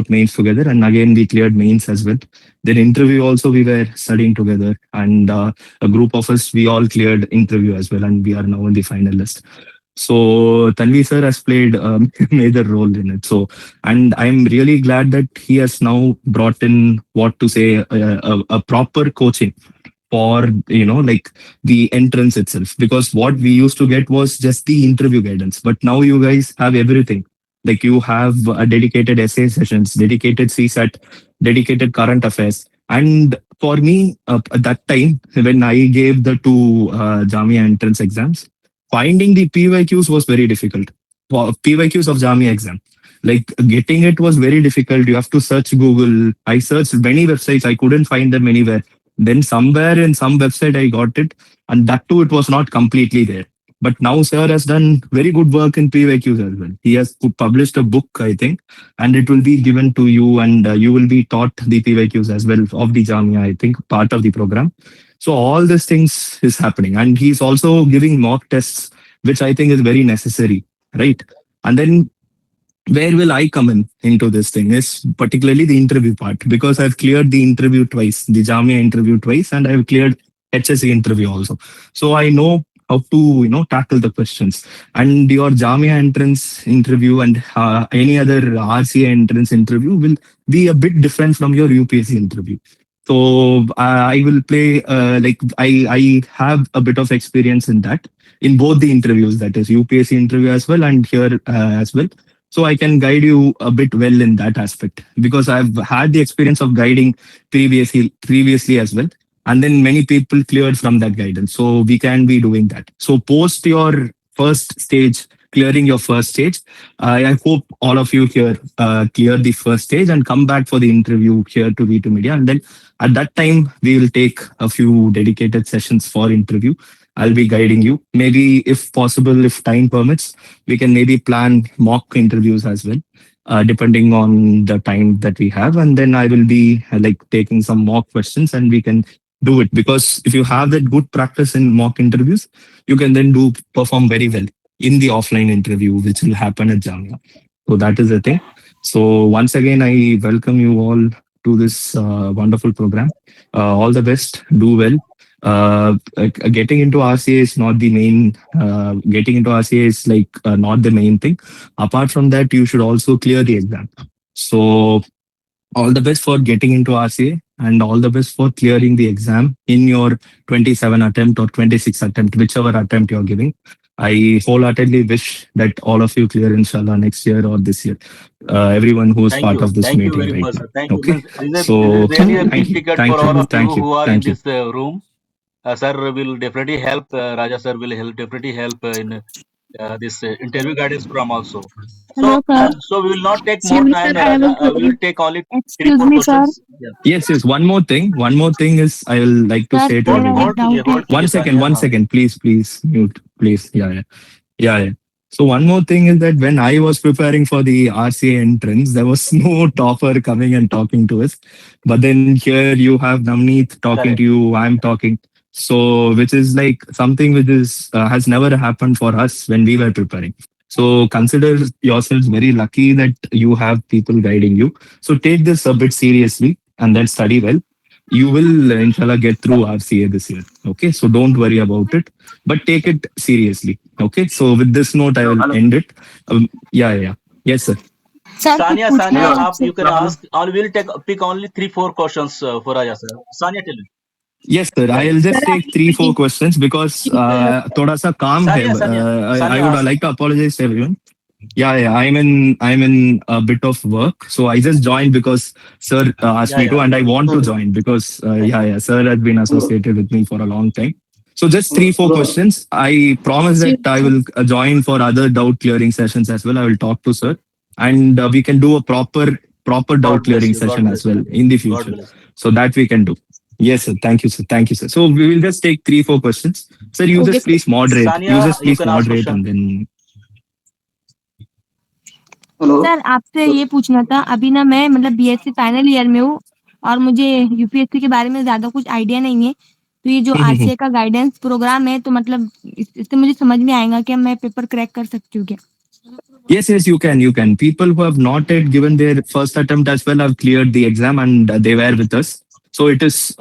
mains together. And again, we cleared mains as well. Then interview also, we were studying together. And a group of us, we all cleared interview as well. And we are now in the final list. So Tanvi sir has played a major role in it. So, and I'm really glad that he has now brought in a proper coaching for, like the entrance itself. Because what we used to get was just the interview guidance. But now you guys have everything. Like you have a dedicated essay sessions, dedicated CSAT, dedicated current affairs. And for me, at that time, when I gave the two Jamia entrance exams, finding the PYQs was very difficult. PYQs of Jamia exam. Like getting it was very difficult. You have to search Google. I searched many websites. I couldn't find them anywhere. Then somewhere in some website, I got it. And that too, it was not completely there. But now sir has done very good work in PYQs as well. He has published a book, I think, and it will be given to you and you will be taught the PYQs as well of the Jamia, I think, part of the program. So all these things is happening. And he's also giving mock tests, which I think is very necessary, right? And then where will I come into this thing is particularly the interview part, because I've cleared the interview twice, the Jamia interview twice, and I've cleared HSC interview also. So I know how to tackle the questions. And your Jamia entrance interview and any other RCA entrance interview will be a bit different from your UPSC interview. So I will play I have a bit of experience in that, in both the interviews, that is UPSC interview as well and here as well. So I can guide you a bit well in that aspect because I've had the experience of guiding previously as well. And then many people cleared from that guidance. So we can be doing that. So post your first stage, clearing your first stage, I hope all of you here clear the first stage and come back for the interview here to V2 Media. And then at that time, we will take a few dedicated sessions for interview. I'll be guiding you. Maybe if possible, if time permits, we can maybe plan mock interviews as well, depending on the time that we have. And then I will be like taking some mock questions and we can do it. Because if you have that good practice in mock interviews, you can then perform very well in the offline interview, which will happen at Jamia. So that is the thing. So once again, I welcome you all to this wonderful program. All the best. Do well. Getting into RCA is not the main. Getting into RCA is like not the main thing. Apart from that, you should also clear the exam. So all the best for getting into RCA and all the best for clearing the exam in your 27 attempt or 26 attempt, whichever attempt you're giving. I wholeheartedly wish that all of you clear inshallah next year or this year. Everyone who is part of this Thank you meeting very right much, now. sir. Thank you. Okay. This So is really a thank big you, ticket thank for all you, of you thank you, who are in thank you. this room. Sir will definitely help. Raja sir will definitely help in this interview guidance program also. Hello, So, sir. so we will not take more Excuse me, time, sir. I have Raja. a We will query. take only Excuse 3-4 me, sir. questions. Yeah. Yes, yes. One more thing. One more thing is I will like to sir say to मेरा everyone. एक doubt है hold One कीजिए second, Sania. one second, please mute, please. Yeah. So one more thing is that when I was preparing for the RCA entrance, there was no topper coming and talking to us. But then here you have Navneet talking to you, I'm talking. So which is like something which is has never happened for us when we were preparing. So consider yourselves very lucky that you have people guiding you. So take this a bit seriously and then study well. You will inshallah get through RCA this year. Okay, so don't worry about it, but take it seriously. Okay, so with this note, I will end it. Yeah. Yes, sir. Sir कुछ Sania, पूछना है आपसे you can ask. We'll pick only 3-4 questions for Raja sir. Sania, tell me. Yes, sir. I'll just take 3-4 questions because thoda sa kaam hai. I would like to apologize to everyone. Yeah. I'm in a bit of work, so I just joined because sir asked me to, and I want to join because sir has been associated with me for a long time. So just 3-4 questions. I promise that I will join for other doubt clearing sessions as well. I will talk to sir, and we can do a proper doubt clearing session as well in the future. So that we can do. Yes, sir. Thank you, sir. So we will just take 3-4 questions. Sir, you just please moderate. Sania, You just you please can ask moderate question. and then. Sir आपसे ये पूछना था अभी ना मैं मतलब BSc final year में हूँ और मुझे यूपीएससी के बारे में ज्यादा कुछ आइडिया नहीं है तो ये जो आरसीए का गाइडेंस प्रोग्राम है तो मतलब इससे मुझे समझ में आएगा कि मैं पेपर क्रैक कर सकती हूँ क्या Yes, you can. People who have not yet given their first attempt as well have cleared the exam and they were with us. So it is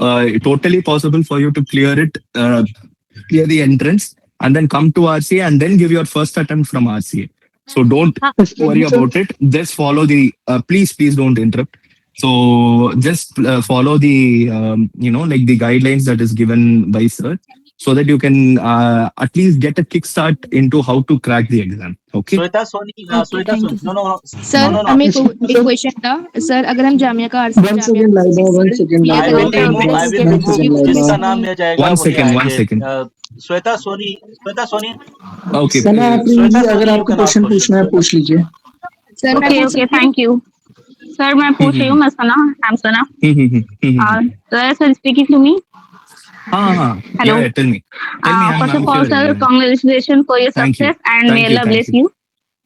totally possible for you to clear it, clear the entrance and then come to RCA and then give your first attempt from RCA. So don't worry about it. Just follow the, please don't interrupt. So just follow the, like the guidelines that is given by sir so that you can at least get a kickstart into how to crack the exam. Okay. Sweta Soni. No. Sir हमें एक question था sir अगर हम जामिया का One second, Laida. I will remove जिसका नाम मिल जाएगा. One second. Sweta Soni. Okay. Sana please अगर आपको क्वेश्चन पूछना है पूछ लीजिए sir okay thank you sir मैं पूछ रही हूँ मैं Sana I am Sana sir speaking to me Hello. Yeah, tell me. First of all, sir, congratulations for your success and may Allah bless you.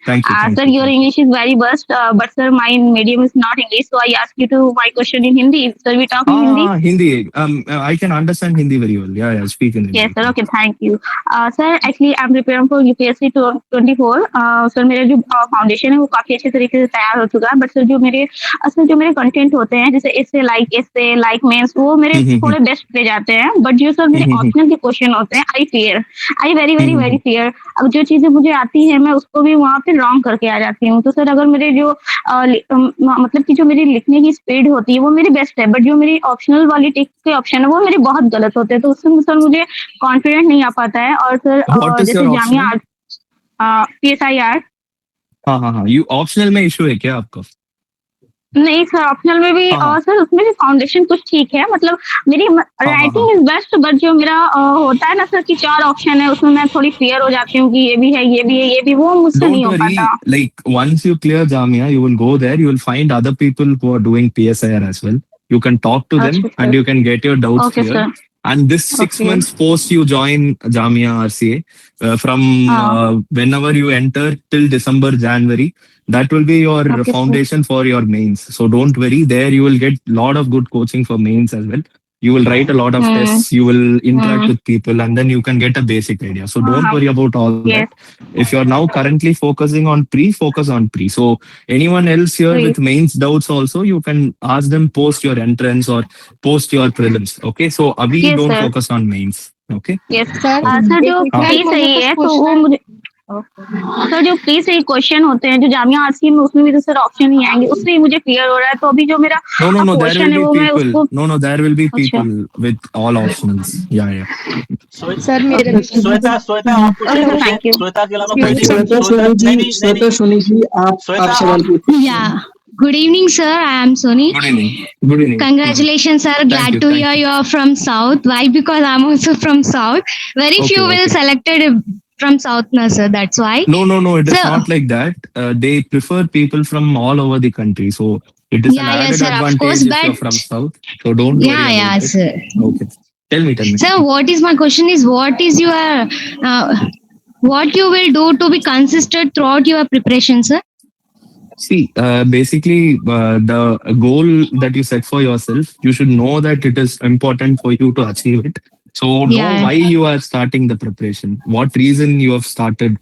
Thank you. Sir, your English is very best, but sir, my medium is not English, so I ask you to my question in Hindi. Sir, we talk in Hindi. Hindi. I can understand Hindi very well. Yeah, speak in Hindi. Yes, sir. Okay, thank you. Sir, actually, I'm preparing for UPSC 24. Sir मेरा जो foundation है वो काफी अच्छे तरीके से तैयार हो चुका है बट सर जो मेरे कंटेंट होते हैं जैसे इससे लाइक मेंस वो मेरे थोड़े बेस्ट पे जाते हैं बट जो सर मेरे ऑप्शनल के क्वेश्चन होते हैं आई वेरी फियर अब जो चीजें मुझे आती है मैं उसको भी वहाँ पे रॉन्ग करके आ जाती हूँ तो सर अगर मेरे जो मतलब कि जो मेरी लिखने की स्पीड होती है वो मेरी बेस्ट है बट जो मेरी ऑप्शनल वाली टेक्स्ट के ऑप्शन है वो मेरे बहुत गलत होते हैं तो उससे सर मुझे कॉन्फिडेंट नहीं आ पाता है और सर जैसे जामिया PSIR हाँ ये ऑप्शनल में इशू है क्या आपका नहीं सर ऑप्शनल में भी और सर उसमें भी फाउंडेशन कुछ ठीक है मतलब मेरी राइटिंग इज बेस्ट बट जो मेरा होता है ना सर कि 4 ऑप्शन है उसमें मैं थोड़ी क्लियर हो जाती हूँ कि ये भी वो मुझसे नहीं हो पाता like once you clear Jamia you will go there you will find other people who are doing PSIR as well you can talk to them and you can get your doubts clear And this 6 Okay. months post you join Jamia RCA, from whenever you enter till December, January, that will be your Okay, sir. foundation for your mains. So don't worry, there you will get lot of good coaching for mains as well. You will write a lot of tests, you will interact with people, and then you can get a basic idea. So don't worry about all Yes. that. If you're now currently focusing on pre, focus on pre. So anyone else here Great. with mains doubts also, you can ask them post your entrance or post your prelims. Okay, so abhi Yes, don't sir. focus on mains. Okay. Yes. Sir sir जो एक हाँ। Pre minute मुझे सही कुछ है तो पूछना वो है मुझे सर जो प्री सही क्वेश्चन होते हैं जो जामिया आरसी में उसमें भी तो सर ऑप्शन ही आएंगे उसमें ही मुझे क्लियर हो रहा है तो अभी जो मेरा No, no, no. There question will है be वो मैं people. उसको No, there will be अच्छा people with all optionals. Yeah, yeah. Sir मेरे श्वेता श्वेता आप पूछिए Okay, पूछिए thank you. श्वेता के अलावा Yes, कोई sir. नहीं श्वेता नहीं नहीं नहीं नहीं सोनी जी आप श्वेता सवाल आप पूछिए। Yeah. Good evening, sir. I am Soni. Good evening. Good evening. Congratulations, sir. Glad you, to thank hear you. you are from South. Why? Because I'm also from South. Very Okay, few will okay. selected from South, no, sir. That's why. No. It is Sir. not like that. They prefer people from all over the country. So it is an Yeah, added sir. Of advantage course, if you're but from South. So don't worry yeah, about it. sir. Okay. Tell me. Sir, what is my question is what is your what you will do to be consistent throughout your preparation, sir? See, basically, the goal that you set for yourself, you should know that it is important for you to achieve it. So know Yeah. why you are starting the preparation, what reason you have started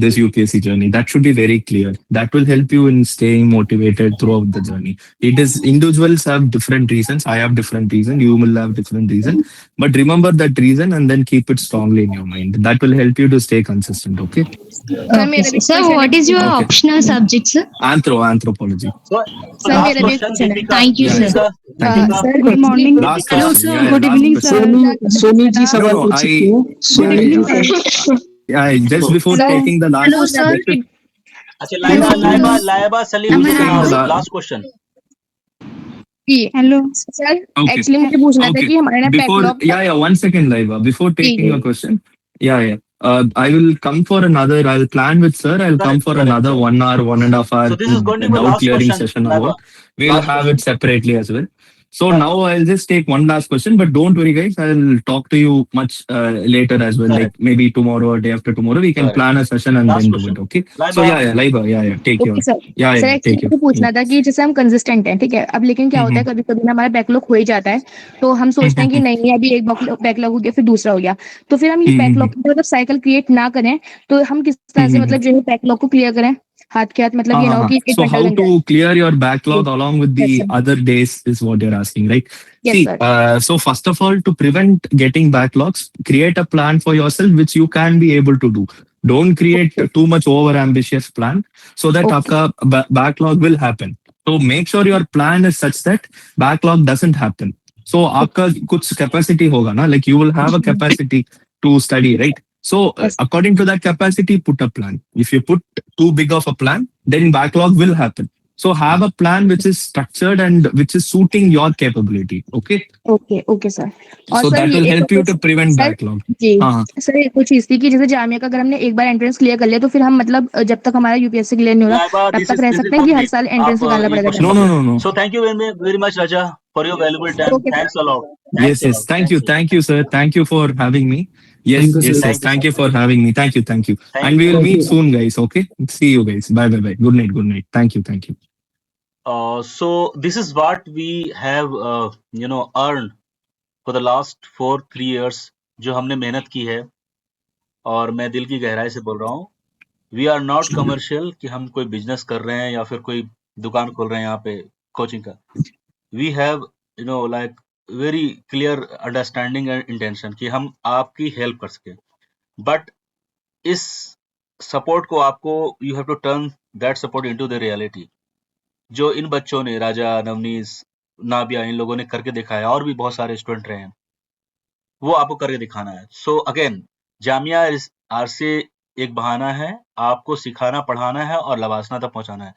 this UPSC journey. That should be very clear. That will help you in staying motivated throughout the journey. It is individuals have different reasons. I have different reason. You will have different reason. But remember that reason and then keep it strongly in your mind. That will help you to stay consistent. Okay. Okay, sir, what is your Okay. optional subject, sir? Anthropology. So sir last मेरा भी question question है Deepika Thank you, sir. Deepika Thank you. Deepika sir good morning Last hello question. Sir Yeah, good last evening question. Sir Soni ji No, सवाल no, पूछ सकते हो good Soni ji evening Yeah, just before sir taking the last, Hello, sir. just bef- अच्छा hello Laiba sir Laiba Laiba Saleem before you can taking the ask last. Last question hello sir Okay, actually मुझे पूछना था okay. कि हमारे ना Before, backlog yeah, 1 second, Laiva. Before taking your question, yeah. I will come for another. I'll plan with sir. I'll come correct for correct another 1 hour, 1.5 hour so this is going to be doubt last clearing question session Laiba about. We'll last have it question separately as well. So now I'll just take one last question, but don't worry, guys. I'll talk to you much later as well. Like correct maybe tomorrow or day after tomorrow, we can correct plan a session and last then do it. Question Okay. So Laiba yeah, Laiva, yeah. Take your, okay sir sir yeah. Actually Take your. मुझे पूछना था कि जैसे हम consistent हैं ठीक है अब लेकिन क्या होता है कभी कभी ना हमारा बैकलॉग हो ही जाता है तो हम सोचते हैं कि नहीं अभी एक बैकलॉग हो गया फिर दूसरा हो गया तो फिर हम ये बैकलॉग की मतलब साइकिल क्रिएट ना करें तो हम किस तरह से मतलब जो है बैकलॉग को क्लियर करें हाथ के हाथ मतलब ये ना हो कि एक So घंटा how लग to जाए clear your backlog along with yes the sir other days is what you're asking, right? Yes See, sir so first of all, to prevent getting backlogs, create a plan for yourself which you can be able to do. Don't create okay too much over ambitious plan so that okay आपका backlog will happen. So make sure your plan is such that backlog doesn't happen. So आपका कुछ capacity होगा ना, like you will have a capacity to study, right? So yes according to that capacity, put a plan. If you put too big of a plan, then backlog will happen. So have a plan which is structured and which is suiting your capability. Okay. Okay okay sir और So sir that ये will एक help you और to prevent sir backlog. जी हाँ. Sir एक और चीज थी कि जैसे जामिया का अगर हमने एक बार एंट्रेंस क्लियर कर लिया तो फिर हम मतलब जब तक हमारा यूपीएससी क्लियर नहीं हो रहा लाइबा तब तक रह दिस इज सकते हैं कि हर कंप्लीट साल आप एंट्रेंस निकालना ये पड़ेगा question No, Jamia no, complete no, no. So thank you very much Raja for your valuable time okay thanks a lot Yes, thanks a yes. Lot Thank you. Thank you, sir. Thank you for having me. Yes, thank you yes, sir yes. Thank you Thank you for having me. Thank you. Thank you. Thank And you we will thank meet you soon, guys. Okay. See you guys. Bye, bye, bye. Good night. Good night. Thank you. Thank you. so this is what we have earned for the last 3 years जो हमने मेहनत की है और मैं दिल की गहराई से बोल रहा हूँ वी आर नॉट कमर्शियल कि हम कोई बिजनेस कर रहे हैं या फिर कोई दुकान खोल रहे हैं यहाँ पे कोचिंग का we have like very clear understanding and intention कि हम आपकी हेल्प कर सके बट इस सपोर्ट को आपको you have to turn that support into the reality जो इन बच्चों ने राजा नवनीस नाबिया इन लोगों ने करके दिखाया और भी बहुत सारे स्टूडेंट रहे हैं वो आपको करके दिखाना है सो अगेन जामिया आरसे एक बहाना है आपको सिखाना पढ़ाना है और लवासना तक पहुंचाना है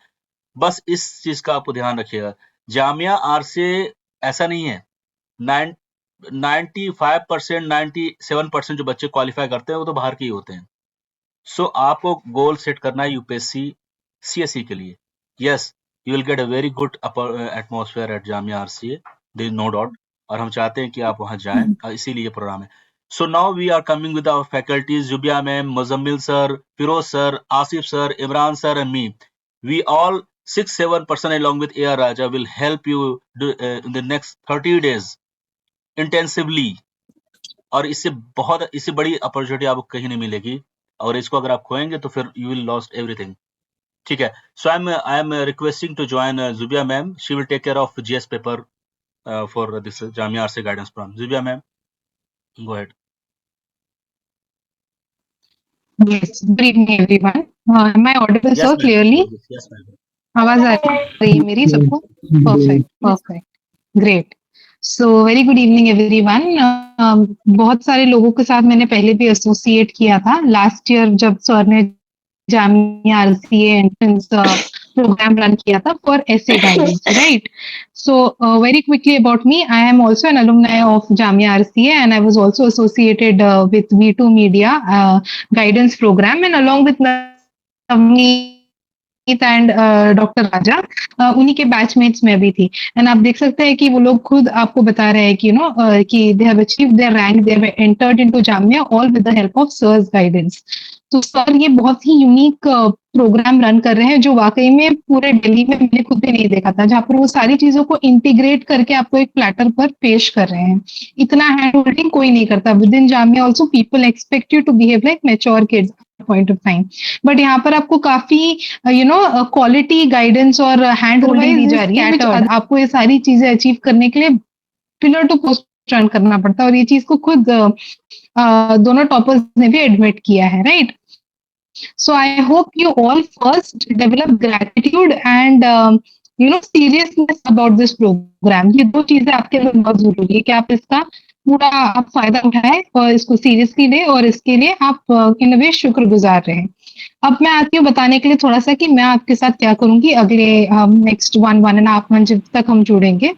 बस इस चीज का आपको ध्यान रखिएगा जामिया आरसे ऐसा नहीं है 95% 97% जो बच्चे क्वालिफाई करते हैं वो तो बाहर के ही होते हैं सो आपको गोल सेट करना है यूपीएससी सीएससी के लिए yes you will get a very good atmosphere at Jamia RCA there is no doubt और हम चाहते हैं कि आप वहाँ जाएं, इसीलिए ये प्रोग्राम है। So now we are coming with our faculties, Zubia ma'am, Muzammil sir, Firoz sir, Asif sir, Imran sir and me. We all 6-7 person along with AR Raja will help you in the next 30 days intensively. और इससे बड़ी opportunity आपको कहीं नहीं मिलेगी, और इसको अगर आप खोएंगे तो फिर you will lost everything. ठीक है. So I am requesting to join Zubia ma'am. She will take care of GS paper for this Jamia RC guidance program. Zubia ma'am, go ahead. Yes, good evening everyone. Am I audible Yes, so ma'am. clearly? Yes, ma'am. आवाज आ रही है मेरी सबको? Perfect. Great. So very good evening everyone. बहुत सारे लोगों के साथ मैंने पहले भी एसोसिएट किया था लास्ट ईयर जब सर ने Jamia RCA entrance program run किया था for SA guidance, right? So very quickly about me, I am also an alumni of Jamia RCA and I was also associated with V2 Media guidance program, and along with Navneet and doctor Raja, उन्हीं के batchmates में भी थी। And आप देख सकते हैं कि वो लोग खुद आपको बता रहे हैं कि कि they have achieved their rank, they have entered into Jamia all with the help of sir's guidance. तो सर ये बहुत ही यूनिक प्रोग्राम रन कर रहे हैं जो वाकई में पूरे दिल्ली में मैंने खुद भी नहीं देखा था, जहाँ पर वो सारी चीजों को इंटीग्रेट करके आपको एक प्लेटर पर पेश कर रहे हैं। इतना हैंड होल्डिंग कोई नहीं करता within Jamia. Also people expect you to behave like mature kids point of time, but यहाँ पर आपको काफी क्वालिटी गाइडेंस और हैंड होल्डिंग दी जा रही है। आपको ये सारी चीजें अचीव करने के लिए पिलर टू पोस्ट रन करना पड़ता है, और ये चीज को खुद दोनों टॉपर्स ने भी एडमिट किया है, right? So I hope you all first develop gratitude and seriousness about this program. ये दो चीजें आपके लिए बहुत जरूरी है कि आप इसका पूरा आप फायदा उठाएं और इसको सीरियसली लें, और इसके लिए आप इन वे शुक्रगुजार रहें। अब मैं आती हूँ बताने के लिए थोड़ा सा कि मैं आपके साथ क्या करूंगी अगले नेक्स्ट 1.5 मंथ जब तक हम जुड़ेंगे।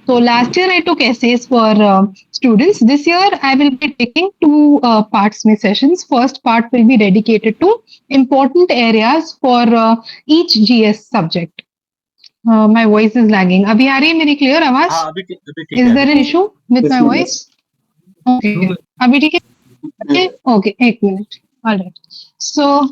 तो last year I took essays for students. This year I will be taking 2 parts में sessions. First part will be dedicated to important areas for each GS subject. My voice is lagging. अभी आ रही है मेरी clear आवाज? हाँ, अभी ठीक Is है। there an issue with my voice? Okay. अभी ठीक है? Okay, 1 minute. All right. So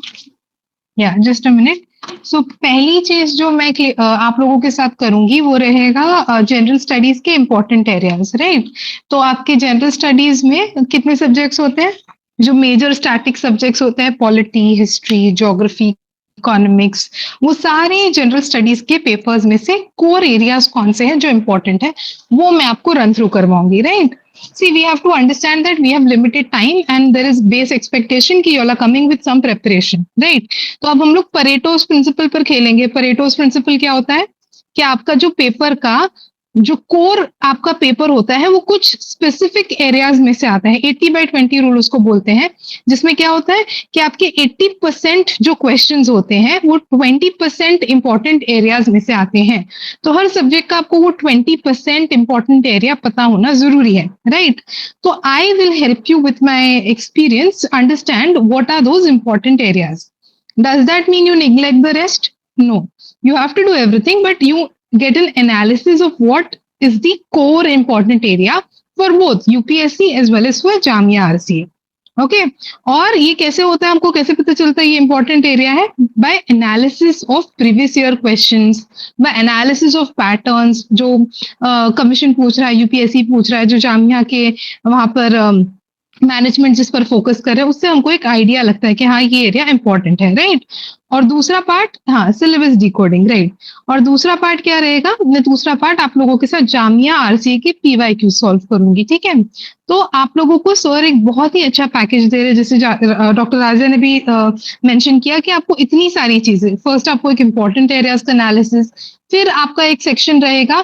yeah, just a minute. So पहली चीज जो मैं आप लोगों के साथ करूंगी वो रहेगा जनरल स्टडीज के इम्पोर्टेंट एरियाज, राइट? तो आपके जनरल स्टडीज में कितने सब्जेक्ट्स होते हैं? जो मेजर स्टैटिक सब्जेक्ट्स होते हैं, पॉलिटी, हिस्ट्री, ज्योग्राफी, इकोनॉमिक्स, वो सारे जनरल स्टडीज के पेपर्स में से कोर एरियाज कौन से हैं जो इम्पोर्टेंट है वो मैं आपको रन थ्रू करवाऊंगी, right? See, we have to understand that we have limited time and there is base expectation कि you all are coming with some preparation, right? तो अब हम लोग परेटोस प्रिंसिपल पर खेलेंगे। परेटोस प्रिंसिपल क्या होता है कि आपका जो पेपर का जो कोर आपका पेपर होता है वो कुछ स्पेसिफिक एरियाज में से आता है। 80/20 रूल उसको बोलते हैं, जिसमें क्या होता है कि आपके 80% जो क्वेश्चंस होते हैं वो 20% इंपॉर्टेंट एरियाज में से आते हैं। तो हर सब्जेक्ट का आपको वो 20% इंपॉर्टेंट एरिया पता होना जरूरी है, राइट? तो I will help you with my experience understand what are those important areas. Does that mean you neglect the rest? No, you have to do everything, but you get an analysis of what is the core important area for both UPSC as well as for Jamia RCA. Okay, और ये कैसे होता है, हमको कैसे पता चलता है ये important area है? By analysis of previous year questions, by analysis of patterns, जो commission पूछ रहा है, UPSC पूछ रहा है, जो जामिया के वहां पर मैनेजमेंट जिस पर फोकस कर रहे हैं, उससे हमको एक आइडिया लगता है कि हाँ ये एरिया इंपॉर्टेंट है, राइट? और दूसरा पार्ट, हाँ, सिलेबस डिकोडिंग, राइट? और दूसरा पार्ट क्या रहेगा? मैं दूसरा पार्ट आप लोगों के साथ जामिया आरसीए के PYQ सॉल्व करूंगी, ठीक है? तो आप लोगों को सर एक बहुत ही अच्छा पैकेज दे रहे हैं, जैसे डॉक्टर राजा ने भी मेंशन किया कि आपको इतनी सारी चीजें, फर्स्ट आपको एक इंपॉर्टेंट एरियाज का एनालिसिस, फिर आपका एक सेक्शन रहेगा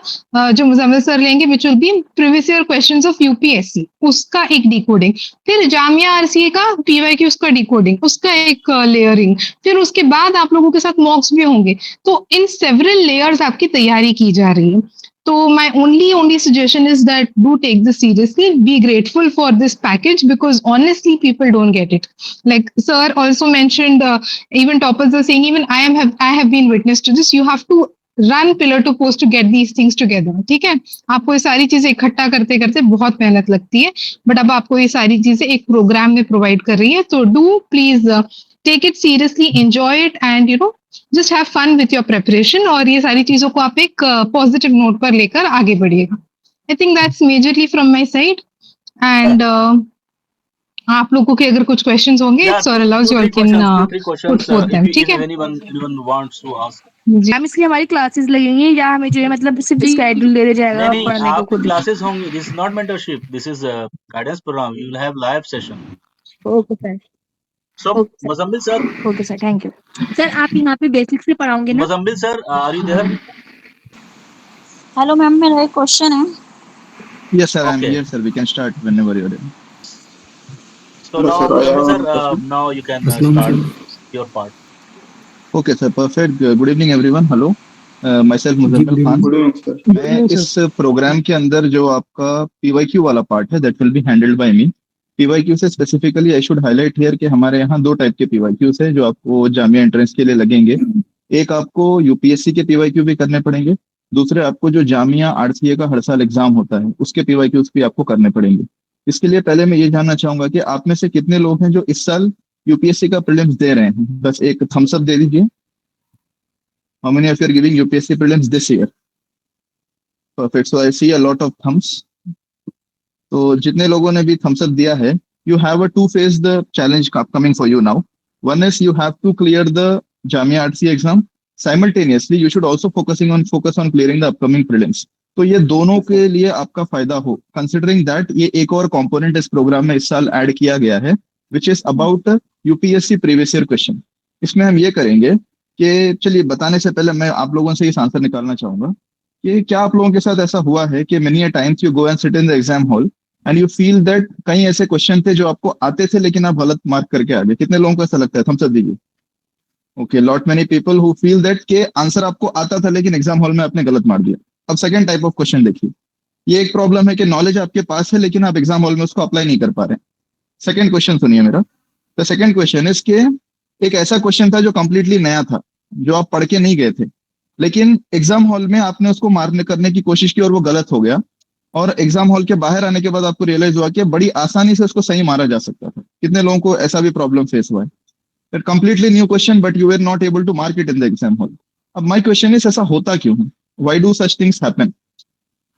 जो मुजम्मिल सर लेंगे which will be previous year questions of UPSC, उसका एक डिकोडिंग, फिर जामिया आरसीए का PYQ का डिकोडिंग, उसका एक लेयरिंग, फिर उसके बाद आप लोगों के साथ मॉक्स भी होंगे। तो इन सेवरल लेयर्स आपकी तैयारी की जा रही है। So my only suggestion is that do take this seriously. Be grateful for this package because honestly, people don't get it. Like sir also mentioned, even toppers are saying, even I have been witness to this. You have to run pillar to post to get these things together, ठीक है। आपको ये सारी चीजें इकट्ठा करते करते बहुत मेहनत लगती है, बट अब आपको ये सारी चीजें एक प्रोग्राम में प्रोवाइड कर रही है, तो do please take it seriously, enjoy it and just have fun with your preparation, और ये सारी चीजों को आप एक पॉजिटिव नोट पर लेकर आगे बढ़िएगा। I think that's majorly from my side, and आप लोगों के अगर कुछ क्वेश्चंस होंगे, sir allows you can put for them, ठीक है। anyone wants to ask. Ma'am इसकी हमारी क्लासेस लगेंगी या हमें जो है मतलब सिर्फ स्केड्यूल दे दिया जाएगा नहीं, पढ़ने को आपकी खुद? क्लासेस होंगी, this is not mentorship, this is guidance program, you will have live session. Okay sir. So Muzammil sir, okay sir, thank you sir. आप यहाँ पे बेसिक्स से पढ़ाओगे ना? Muzammil sir, are you there? Hello ma'am, मेरा एक क्वेश्चन है। Yes, sir, I'm Okay. here, sir. We can start whenever you're ready. So now, Muzammil sir, now you can start your part. Okay, sir. Perfect. Good evening, everyone. Hello. Myself Muzammil Khan. मैं इस programme के अंदर जो आपका PYQ वाला part है, that will be handled by me. PYQ से specifically I should highlight here कि हमारे यहाँ दो टाइप के PYQs है जो आपको जामिया एंट्रेंस के लिए लगेंगे। एक आपको UPSC के PYQ भी करने पड़ेंगे, दूसरे आपको जो जामिया RCA का हर साल एग्जाम होता है उसके PYQs भी आपको करने पड़ेंगे। इसके लिए पहले मैं ये जानना चाहूंगा कि आप में से कितने लोग हैं जो इस साल UPSC का प्रीलिम्स दे रहे हैं? बस एक थम्स अप दे दीजिए। How many of you are giving UPSC prelims this year? Perfect, so I see a lot of thumbs. तो जितने लोगों ने भी थम्स अप दिया है, you have a two phase the challenge coming for you now. One is you have to clear the Jamia RCA exam, simultaneously you should also focus on clearing the upcoming prelims. तो ये दोनों के लिए आपका फायदा हो, कंसिडरिंग दैट ये एक और कंपोनेंट इस प्रोग्राम में इस साल ऐड किया गया है, which is about UPSC previous year question. इसमें हम ये करेंगे कि, चलिए बताने से पहले मैं आप लोगों से इस आंसर निकालना चाहूंगा कि क्या आप लोगों के साथ ऐसा हुआ है कि many a times you go and sit in the exam hall and you feel that कई ऐसे क्वेश्चन थे जो आपको आते थे लेकिन आप गलत मार्क करके आ गए? कितने लोगों को ऐसा लगता है? थम्स अप दीजिए। Okay, lot many people who feel that के आंसर आपको आता था लेकिन एग्जाम हॉल में आपने गलत मार दिया। अब सेकंड टाइप ऑफ क्वेश्चन देखिए, ये एक प्रॉब्लम है कि नॉलेज आपके पास है लेकिन आप एग्जाम हॉल में उसको अप्लाई नहीं कर पा रहे। सेकंड क्वेश्चन सुनिए मेरा। द सेकंड क्वेश्चन इज के एक ऐसा क्वेश्चन था जो कंप्लीटली नया था, जो आप पढ़ के नहीं गए थे, लेकिन एग्जाम हॉल में आपने उसको मारने करने की कोशिश की और वो गलत हो गया, और एग्जाम हॉल के बाहर आने के बाद आपको रियलाइज हुआ कि बड़ी आसानी से उसको सही मारा जा सकता था। कितने लोगों को ऐसा भी प्रॉब्लम फेस हुआ है? That completely new question, but you were not able to mark it in the exam hall. अब my question is, ऐसा होता क्यों है? Why do such things happen?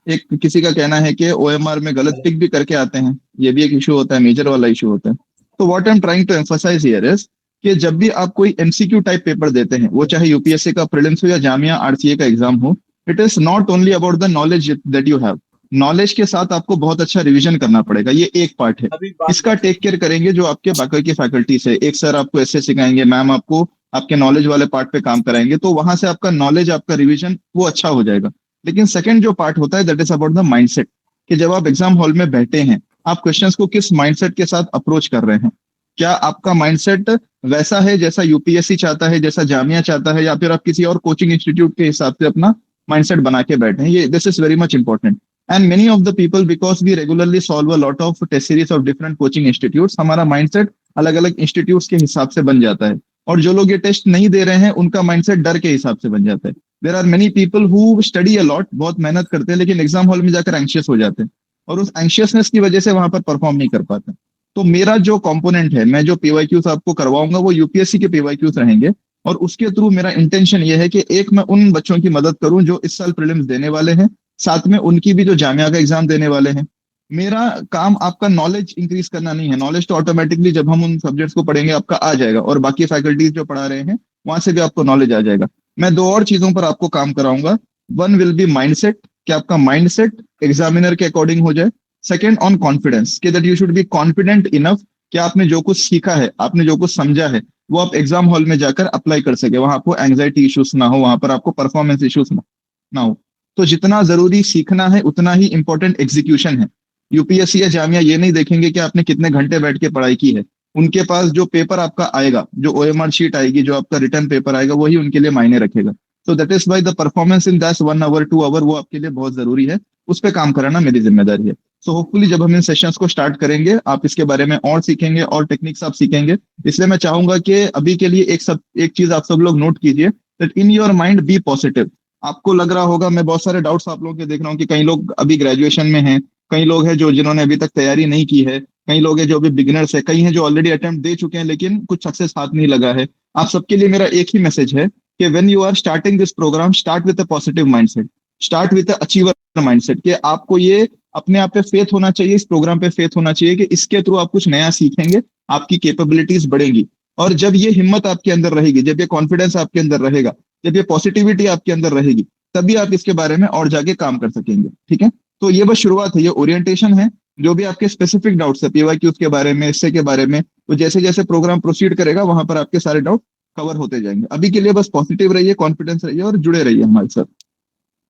एक किसी का कहना है कि OMR में गलत टिक भी करके आते हैं, ये भी एक इशू होता है, मेजर वाला इशू होता है। तो what I'm trying to emphasize here is कि जब भी आप कोई MCQ टाइप पेपर देते हैं, वो चाहे UPSC का प्रीलिम्स हो या जामिया RCA का एग्जाम हो, it is not only about the knowledge that you have. Knowledge के साथ आपको बहुत अच्छा रिवीजन करना पड़ेगा, ये एक पार्ट है। इसका टेक केयर करेंगे जो आपके बाकी की फैकल्टीज है। एक सर आपको ऐसे सिखाएंगे, मैम आपको आपके नॉलेज वाले पार्ट पे काम कराएंगे, तो वहां से आपका नॉलेज, आपका रिवीजन वो अच्छा हो जाएगा। लेकिन सेकंड जो पार्ट होता है, that is about the mindset, कि जब आप एग्जाम हॉल में बैठे हैं, आप क्वेश्चंस को किस माइंडसेट के साथ अप्रोच कर रहे हैं। क्या आपका माइंडसेट वैसा है जैसा UPSC चाहता है, जैसा जामिया चाहता है, या फिर आप किसी और कोचिंग इंस्टीट्यूट के हिसाब से अपना माइंडसेट बना के बैठे हैं? ये this is very much important. And many of the people, because we regularly solve a lot of test series of different coaching institutes, हमारा mindset अलग अलग institutes के हिसाब से बन जाता है, और जो लोग ये टेस्ट नहीं दे रहे हैं उनका mindset डर के हिसाब से बन जाता है। There are many people who study a lot, बहुत मेहनत करते हैं, लेकिन एग्जाम हॉल में जाकर anxious हो जाते हैं, और उस anxiousness की वजह से वहां पर परफॉर्म नहीं कर पाते। तो मेरा जो कंपोनेंट है, मैं जो PYQs आपको करवाऊंगा वो UPSC के PYQs रहेंगे, और उसके थ्रू मेरा इंटेंशन ये है कि एक मैं उन बच्चों की मदद करूं जो इस साल प्रीलिम्स देने वाले हैं, साथ में उनकी भी जो जामिया का एग्जाम देने वाले हैं। मेरा काम आपका नॉलेज इंक्रीज करना नहीं है। नॉलेज तो ऑटोमेटिकली जब हम उन सब्जेक्ट्स को पढ़ेंगे आपका आ जाएगा, और बाकी फैकल्टीज जो पढ़ा रहे हैं वहां से भी आपको नॉलेज आ जाएगा। मैं दो और चीजों पर आपको काम कराऊंगा। वन विल बी माइंडसेट, कि आपका माइंडसेट एग्जामिनर के अकॉर्डिंग हो जाए। सेकेंड ऑन कॉन्फिडेंस, कि that you should be confident enough कि आपने जो कुछ सीखा है, आपने जो कुछ समझा है, वो आप एग्जाम हॉल में जाकर अप्लाई कर सके, वहां आपको एंग्जाइटी इश्यूज ना हो, वहां पर आपको परफॉर्मेंस इश्यूज ना हो। तो जितना जरूरी सीखना है उतना ही इंपॉर्टेंट एग्जीक्यूशन है। UPSC या जामिया ये नहीं देखेंगे कि आपने कितने घंटे बैठ के पढ़ाई की है, उनके पास जो पेपर आपका आएगा, जो OMR शीट आएगी, जो आपका रिटर्न पेपर आएगा, वही उनके लिए मायने रखेगा। तो that is why the performance in that 1 hour 2 hour वो आपके लिए बहुत जरूरी है, उस पर काम कराना मेरी जिम्मेदारी है। सो होपफुली जब हम इन सेशंस को स्टार्ट करेंगे, आप इसके बारे में और सीखेंगे और टेक्निक्स आप सीखेंगे। इसलिए मैं चाहूंगा कि अभी के लिए एक चीज आप सब लोग नोट कीजिए, that in your mind be positive, आपको लग रहा होगा, मैं बहुत सारे डाउट्स आप लोगों के देख रहा हूँ कि कई लोग अभी ग्रेजुएशन में हैं, कई लोग हैं जो जिन्होंने अभी तक तैयारी नहीं की है, कई लोग हैं जो अभी बिगिनर्स है, कई हैं जो ऑलरेडी अटेम्प्ट दे चुके हैं लेकिन कुछ सक्सेस हाथ नहीं लगा है। आप सबके लिए मेरा एक ही मैसेज है कि when you are starting this program, start with a positive mindset, start with a achiever mindset, कि आपको ये अपने आप पे फेथ होना चाहिए, इस प्रोग्राम पे फेथ होना चाहिए कि इसके थ्रू आप कुछ नया सीखेंगे, आपकी कैपेबिलिटीज बढ़ेंगी। और जब ये हिम्मत आपके अंदर रहेगी, जब ये कॉन्फिडेंस आपके अंदर रहेगा, जब ये पॉजिटिविटी आपके अंदर रहेगी, तभी आप इसके बारे में और जाके काम कर सकेंगे। ठीक है, तो ये बस शुरुआत है, ये ओरिएंटेशन है। जो भी आपके स्पेसिफिक डाउट्स है पीवाईक्यूज के बारे में, इससे के बारे में, तो जैसे जैसे प्रोग्राम प्रोसीड करेगा वहां पर आपके सारे डाउट कवर होते जाएंगे। अभी के लिए बस पॉजिटिव रहिए, कॉन्फिडेंस रहिए और जुड़े रहिए हमारे साथ।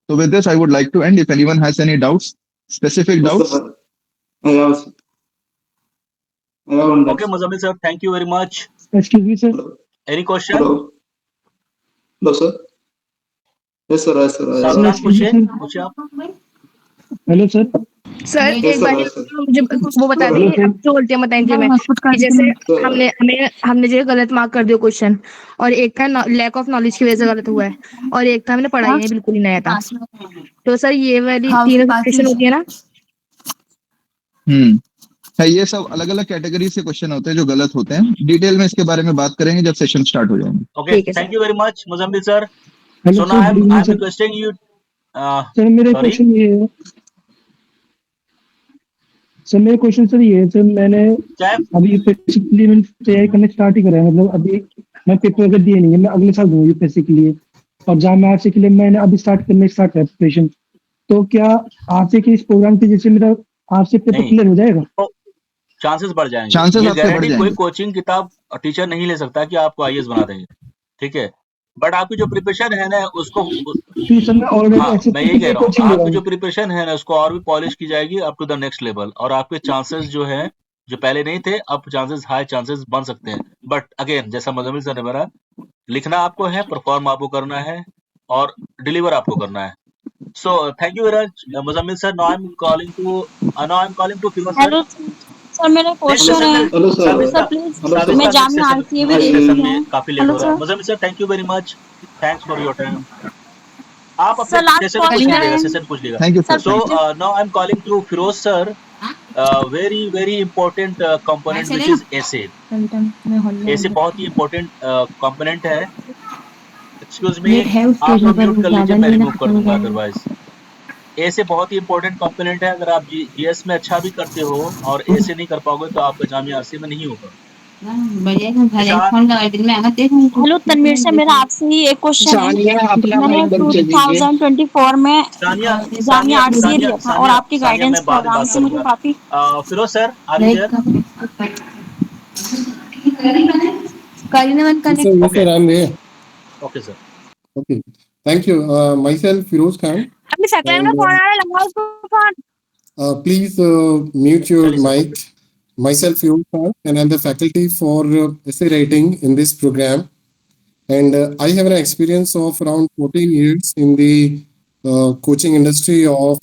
तो with this I would like to end, if anyone has any doubts, specific doubts. Okay, Muzammil sir, thank you very much. Excuse me, sir. Any question? Hello, sir. Yes, sir. Yes, sir. सावधान पूछिए आप। Hello sir. Sir Yes, एक sir, बार yes, sir. मुझे वो बता दीजिए, अब जो उल्टियाँ बताएंगे मैं कि जैसे हमने जो गलत मार्क कर दिया क्वेश्चन, और एक था लैक ऑफ नॉलेज की वजह से गलत हुआ है, और एक था हमने पढ़ाई नहीं बिल्कुल ही नया था। तो सर ये वाली तीनों क्वेश्चन होती है ना? है, ये सब अलग अलग कैटेगरी से क्वेश्चन होते हैं जो गलत होते हैं। डिटेल में इसके बारे में बात करेंगे जब सेशन स्टार्ट हो जाएंगे। Okay, thank you very much, Muzammil sir. Hello So now sir, I'm requesting you. Sir मेरा Sorry. क्वेश्चन ये है, सर मेरा क्वेश्चन सर ये है, सर मैंने अभी यूपीएससी में तैयारी करने स्टार्ट ही करा है, मतलब अभी मैं पेपर वगैरह दिए नहीं है, मैं अगले साल दूंगा यूपीएससी के लिए, और जामिया आरसी के लिए मैंने अभी स्टार्ट किया प्रिपरेशन। तो क्या आरसी के इस प्रोग्राम की जैसे मेरा आरसी पेपर क्लियर हो जाएगा? चांसेस बढ़ जाएंगे। Chances ये आपके बढ़ गारंटी कोई जाएंगे। कोचिंग किताब टीचर नहीं ले सकता कि आपको आईएएस बना देंगे, ठीक है। बट आपकी जो प्रिपरेशन है ना उसको, सर मैं ऑलरेडी हाँ एसएससी मैं की यही कह रहा हूँ, कोचिंग ले रहा आपकी जो हूँ। प्रिपरेशन है ना उसको और भी पॉलिश की जाएगी up to the next level, और आपके चांसेस जो है जो पहले नहीं थे अब चांसेस हाई चांसेस बन सकते हैं। बट अगेन जैसा मुज़म्मिल सर ने बोला, लिखना आपको है, परफॉर्म आपको करना है और डिलीवर आपको करना है। So thank you very much Muzammil sir. Now I am calling to Firoz sir. Hello sir, मेरा क्वेश्चन है। Hello, sir. सर प्लीज, मैं जामिया आरसीए भी दे सेशन रही में हूँ। काफी लेट हेलो हो रहा है। Sir. Muzammil sir thank you very much, thanks for your time. आप अपने सर लास्ट सेशन पूछ क्वेश्चन लीजिएगा, है। सेशन पूछ लीजिएगा। Thank you sir. So now I'm calling to Firoz sir. Very important component which is essay. essay बहुत ही important component है। Excuse me, आप लोग म्यूट कर लीजिए, मैं रिमूव कर दूंगा अदरवाइज। essay बहुत ही important component है। अगर आप जीएस में अच्छा भी करते हो और essay नहीं कर पाओगे तो आपका जामिया आरसी में नहीं होगा। हेलो तनवीर सर, मेरा आपसे ही एक क्वेश्चन है। मैंने 2024 में जामिया आरसीए दिया था और आपके गाइडेंस प्रोग्राम से मुझे काफी Firoz sir are you there? Yes, sir, I'm here. Okay sir. Okay. Thank you. Myself, Firoz Khan. अभी सेकंड में फोन आ रहा है, लगाओ उसको phone. Please mute your mic. Myself, Firoz Khan, and I'm the faculty for essay writing in this program. And I have an experience of around 14 years in the coaching industry of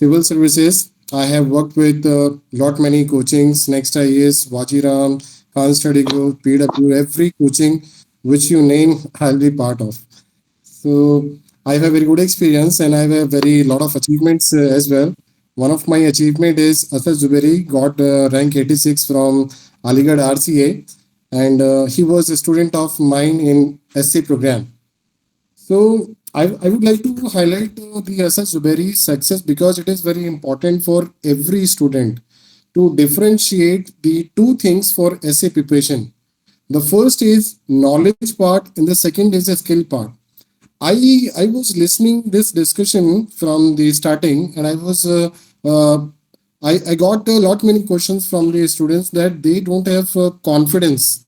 civil services. I have worked with lot many coachings, Next IAS, Wajiram, Khan Study Group, PW, every coaching which you name, I'll be part of. So I have a very good experience and I have a very lot of achievements as well. One of my achievement is Asad Zubairi got rank 86 from Aligarh RCA, and he was a student of mine in SC program. So I would like to highlight the Asad Zubairi success because it is very important for every student to differentiate the two things for essay preparation. The first is knowledge part and the second is the skill part. I was listening this discussion from the starting, and I was I got a lot many questions from the students that they don't have confidence.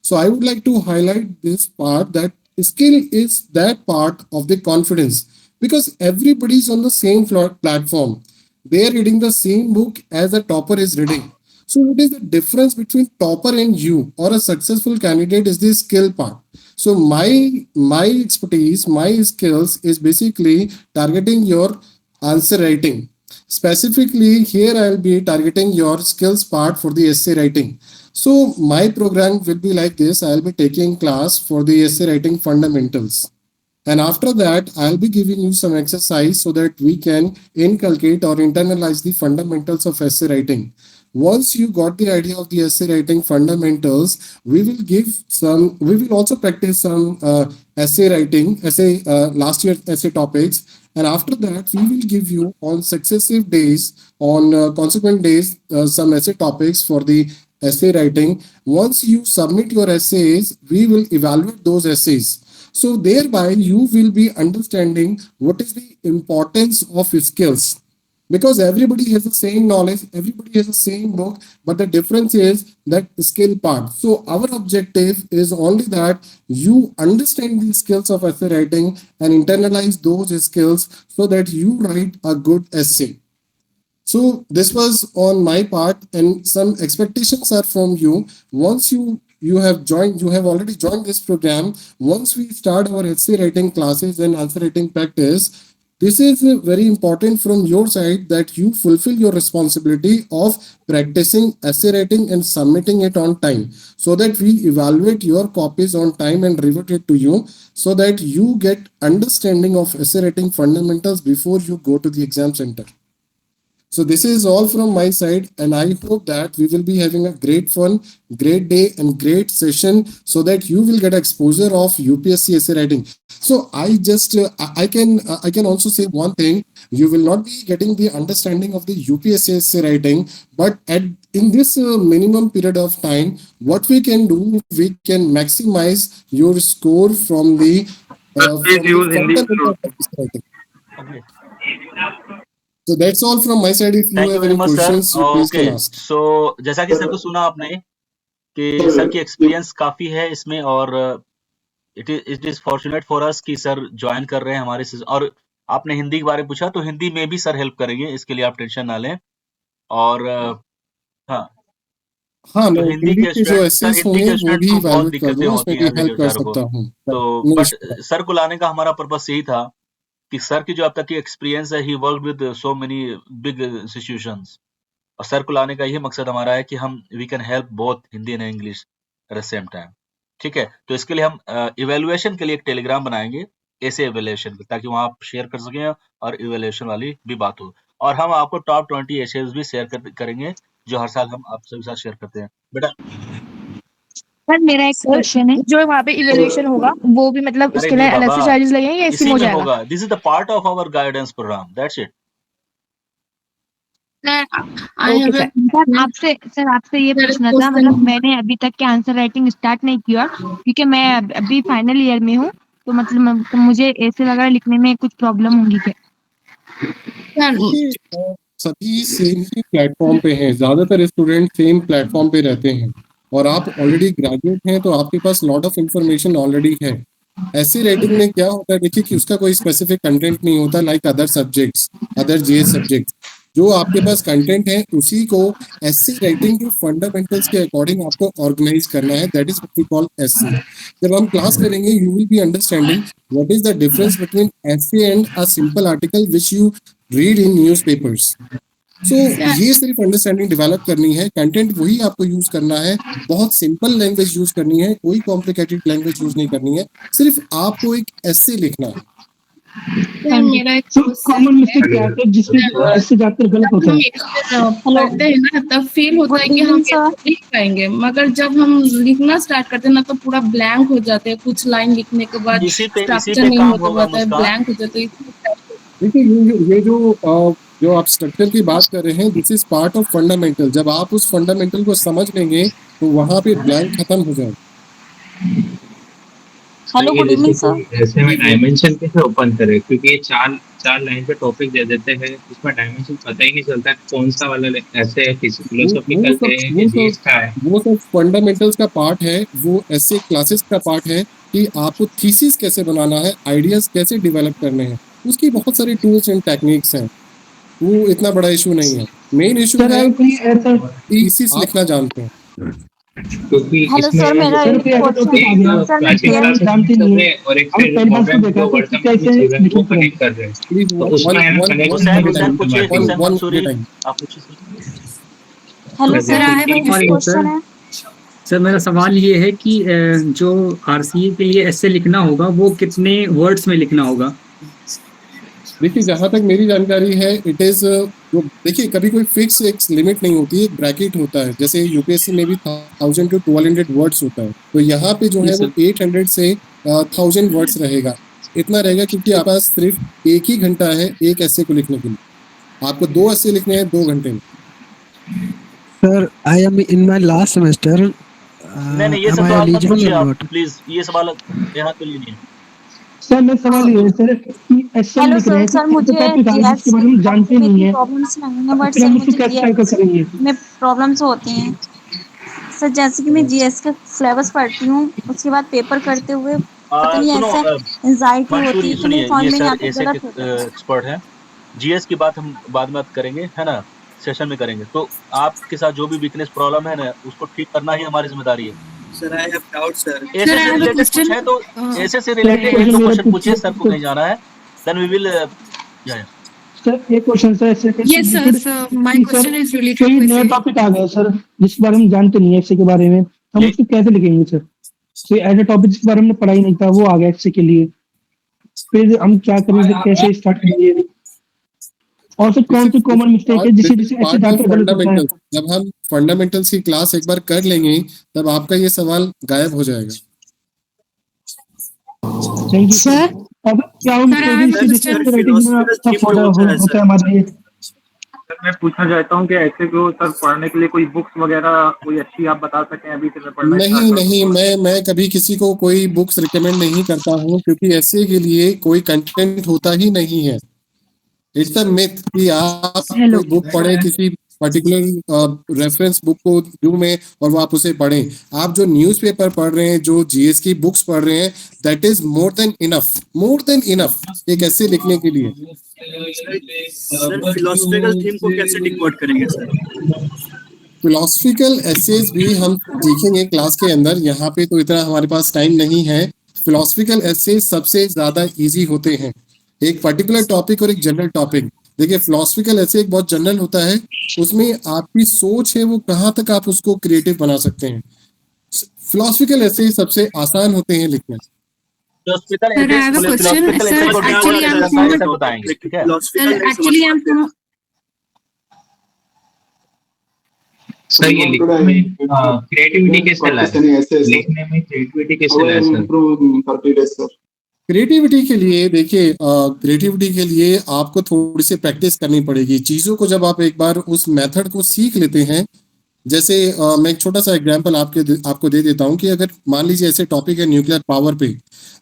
So I would like to highlight this part, that skill is that part of the confidence, because everybody is on the same platform. They are reading the same book as a topper is reading. So what is the difference between topper and you or a successful candidate is the skill part. So my expertise, my skills is basically targeting your answer writing. Specifically here I'll be targeting your skills part for the essay writing. So my program will be like this. I'll be taking class for the essay writing fundamentals. And after that, I'll be giving you some exercise so that we can inculcate or internalize the fundamentals of essay writing. Once you got the idea of the essay writing fundamentals, we will also practice some essay writing, last year essay topics. And after that, we will give you on successive days, on consequent days, some essay topics for the essay writing. Once you submit your essays, we will evaluate those essays. So thereby you will be understanding what is the importance of skills, because everybody has the same knowledge, everybody has the same book, but the difference is that skill part. So our objective is only that you understand the skills of essay writing and internalize those skills so that you write a good essay. So this was on my part, and some expectations are from you. Once you have already joined this program. Once we start our essay writing classes and answer writing practice, this is very important from your side that you fulfill your responsibility of practicing essay writing and submitting it on time, so that we evaluate your copies on time and revert it to you, so that you get understanding of essay writing fundamentals before you go to the exam center. So this is all from my side, and I hope that we will be having a great fun, great day and great session, so that you will get exposure of UPSC essay writing. So I can also say one thing: you will not be getting the understanding of the UPSC essay writing, but in this minimum period of time, what we can do, we can maximize your score from the fundamental of essay writing. Okay. So that's all from my side. If you Thank you have very any much, questions, sir. you please Okay. can ask. So जैसा कि sir को सुना आपने कि sir की experience काफी है इसमें, और it is fortunate for us कि सर ज्वाइन कर रहे हैं हमारे और आपने हिंदी के बारे में पूछा, तो हिंदी में भी सर हेल्प करेंगे, इसके लिए आप टेंशन ना लें। और हाँ, हाँ, तो मैं हिंदी हिंदी के के जो स्टूडेंट एसेस हिंदी होंगे के वो स्टूडेंट भी को बहुत इवैल्यूएट कर दिक्कतें दूंगा, होती उसमें हैं भी एज ए हेल्प कर बेचारों को। सकता हूँ। तो नो बट इशू। सर को लाने का हमारा पर्पस यही था कि सर की जो अब तक की एक्सपीरियंस है, he work with so many big institutions, और सर को लाने का यही मकसद हमारा है कि हम we can help both Hindi and English at the same time. ठीक है, तो इसके लिए हम इवेल्युएशन के लिए एक टेलीग्राम बनाएंगे, ऐसे इवेल्युएशन, ताकि वहां आप शेयर कर सकें और इवेल्युएशन वाली भी बात हो। और हम आपको टॉप 20 एसेज भी शेयर करेंगे, जो हर साल हम आप सभी साथ शेयर करते हैं। बेटा सर मेरा एक क्वेश्चन है, जो वहाँ पे इवेल्युएशन होगा वो भी मतलब अरे उसके नहीं लिए अलग बाबा, से चार्जेस लगेंगे या इसी इसी में हो में जाएगा? होगा। This is the part of our guidance program, that's it. Okay sir आपसे ये पूछना था, मतलब मैंने अभी तक के आंसर राइटिंग स्टार्ट नहीं किया, क्योंकि मैं अभी फाइनल ईयर में हूँ, तो मतलब मुझे ऐसे वगैरह लिखने में कुछ प्रॉब्लम होगी क्या? सभी सेम ही प्लेटफॉर्म पे हैं, ज्यादातर स्टूडेंट सेम प्लेटफॉर्म पे रहते हैं, और आप ऑलरेडी ग्रेजुएट हैं तो आपके पास लॉट ऑफ इंफॉर्मेशन ऑलरेडी है। ऐसे राइटिंग में क्या होता है, देखिए कि उसका कोई स्पेसिफिक कंटेंट नहीं होता like other subjects, other GS subjects. जो आपके पास कंटेंट है उसी को एसे राइटिंग के फंडामेंटल्स के अकॉर्डिंग आपको ऑर्गेनाइज करना है, that is what we call essay. जब हम क्लास करेंगे you will be understanding what is the difference between essay and a simple article which you read in newspapers. So ये सिर्फ अंडरस्टैंडिंग डेवलप करनी है, कंटेंट वही आपको यूज करना है, बहुत सिंपल लैंग्वेज यूज करनी है, कोई कॉम्प्लिकेटेड लैंग्वेज यूज नहीं करनी है, सिर्फ आपको एक एसे लिखना है। मेरा एक कॉमन मिस्टेक क्या है जिसमें ऐसे जाकर गलत होता है? पढ़ते हैं ना तब फील होता है कि हम लिख पाएंगे, मगर जब हम लिखना स्टार्ट करते हैं ना तो पूरा ब्लैंक हो जाते हैं, कुछ लाइन लिखने के बाद स्ट्रक्चर नहीं होता है, ब्लैंक हो जाता है। देखिए ये जो आप स्ट्रक्चर की बात कर रहे हैं, this is part of fundamental. जब आप उस फंडामेंटल को समझ लेंगे तो वहां पे ब्लैंक खत्म हो जाएगा। Hello good evening sir. ऐसे में डायमेंशन कैसे ओपन करें, क्योंकि ये चार लाइन पे टॉपिक दे देते हैं, इसमें डायमेंशन पता ही नहीं चलता कौन सा वाला ऐसे फिलोसॉफिकल है। वो सब फंडामेंटल्स का पार्ट है, वो ऐसे क्लासेस का पार्ट है कि आपको थीसिस कैसे बनाना है, आइडियाज कैसे डेवलप करने हैं, उसकी बहुत सारी टूल्स एंड टेक्निक्स हैं, वो इतना बड़ा इशू नहीं है। मेन इशू है थीसिस लिखना जानते हैं। हेलो सर, मेरा एक क्वेश्चन है सर, मैं जानती नहीं है और एक पहली बार से देखा कि कैसे कनेक्ट कर रहे हैं, तो उसमें हम कनेक्ट पूछिए हेलो सर, मेरा एक क्वेश्चन है। सर मेरा सवाल ये है कि जो आरसीए के लिए ऐसे लिखना होगा वो कितने वर्ड्स में लिखना होगा? देखिए जहां तक मेरी जानकारी है इट इज देखिए कभी कोई फिक्स एक लिमिट नहीं होती है, ब्रैकेट होता है। जैसे यूपीएससी में भी 1000 to 1200 वर्ड्स होता है, तो यहाँ पे जो है वो 800 से 1000 वर्ड्स रहेगा, इतना रहेगा, क्योंकि आपके पास सिर्फ एक ही घंटा है एक ऐसे को लिखने के लिए। आपको 2 ऐसे लिखने हैं 2 घंटे में। Sir I am in my last semester. नहीं ये सब सवाल मत पूछिए आप प्लीज, ये सवाल यहाँ के लिए नहीं है। सर मैं सवाल ये है सर कि एसएम लिख रहे हैं सर मुझे जीएस के बारे में जानते नहीं है, प्रॉब्लम्स नहीं है, बट फिर सर हम इसको मुझे कैसे टैकल करेंगे? में प्रॉब्लम्स होती हैं सर, जैसे कि मैं जीएस का सिलेबस पढ़ती हूँ, उसके बाद पेपर करते हुए पता नहीं ऐसा एंजाइटी होती है कि मैं फॉर्म में यहाँ पे गलत होता है। एक्सपर्ट है जीएस की बात हम बाद में करेंगे, है ना, सेशन में करेंगे। तो आपके साथ जो भी वीकनेस प्रॉब्लम है ना उसको ठीक करना ही हमारी जिम्मेदारी है। Sir I have doubt sir. ऐसे से रिलेटेड कुछ है तो ऐसे से रिलेटेड एक दो क्वेश्चन पूछिए, सर को कहीं जाना है, देन वी विल सर एक क्वेश्चन सर ऐसे Yes, sir. So my question is related कोई to नया essay. टॉपिक आ गया सर जिसके बारे में जानते नहीं है ऐसे के बारे में, हम उसको कैसे लिखेंगे सर? कोई ऐसा टॉपिक जिसके बारे में पढ़ाई नहीं था वो आ गया ऐसे के लिए, फिर हम क्या करेंगे, कैसे स्टार्ट करेंगे? और सर कौन सी कॉमन मिस्टेक है जिसे ऐसे जाकर गलत होता है? जब हम फंडामेंटल्स की क्लास एक बार कर लेंगे तब आपका ये सवाल गायब हो जाएगा। Thank you sir. अब क्या हम होता है हमारे लिए? सर मैं पूछना चाहता हूँ कि ऐसे को सर पढ़ने के लिए कोई बुक्स वगैरह कोई अच्छी आप बता सकें अभी से मैं पढ़ना नहीं, मैं कभी किसी को कोई बुक्स रिकमेंड नहीं करता हूँ, क्योंकि ऐसे के लिए कोई कंटेंट होता ही नहीं है। इट्स अ मिथ कि आप कोई बुक पढ़े किसी पर्टिकुलर रेफरेंस बुक को व्यू में और वो आप उसे पढ़ें। आप जो न्यूज़पेपर पढ़ रहे हैं, जो जीएस की बुक्स पढ़ रहे हैं, that is more than enough एक ऐसे लिखने के लिए। सर फिलोसफिकल थीम को कैसे डिकोड करेंगे सर? फिलोसफिकल एसेज भी हम सीखेंगे क्लास के अंदर, यहाँ पे तो इतना हमारे पास टाइम नहीं है। फिलोसफिकल एसेज सबसे ज्यादा इजी होते हैं, एक पर्टिकुलर टॉपिक और एक जनरल टॉपिक। देखिए फिलोसफिकल ऐसे एक बहुत जनरल होता है, उसमें आपकी सोच है वो कहाँ तक आप उसको क्रिएटिव बना सकते हैं। फिलोसफिकल ऐसे सबसे आसान होते हैं लिखना। सर ये लिखने में क्रिएटिविटी कैसे लाए? लिखने में क्रिएटिविटी कैसे लाए सर? क्रिएटिविटी के लिए देखिए, क्रिएटिविटी के लिए आपको थोड़ी सी प्रैक्टिस करनी पड़ेगी। चीज़ों को जब आप एक बार उस मेथड को सीख लेते हैं, जैसे मैं एक छोटा सा एग्जांपल आपको दे देता हूं कि अगर मान लीजिए ऐसे टॉपिक है न्यूक्लियर पावर पे,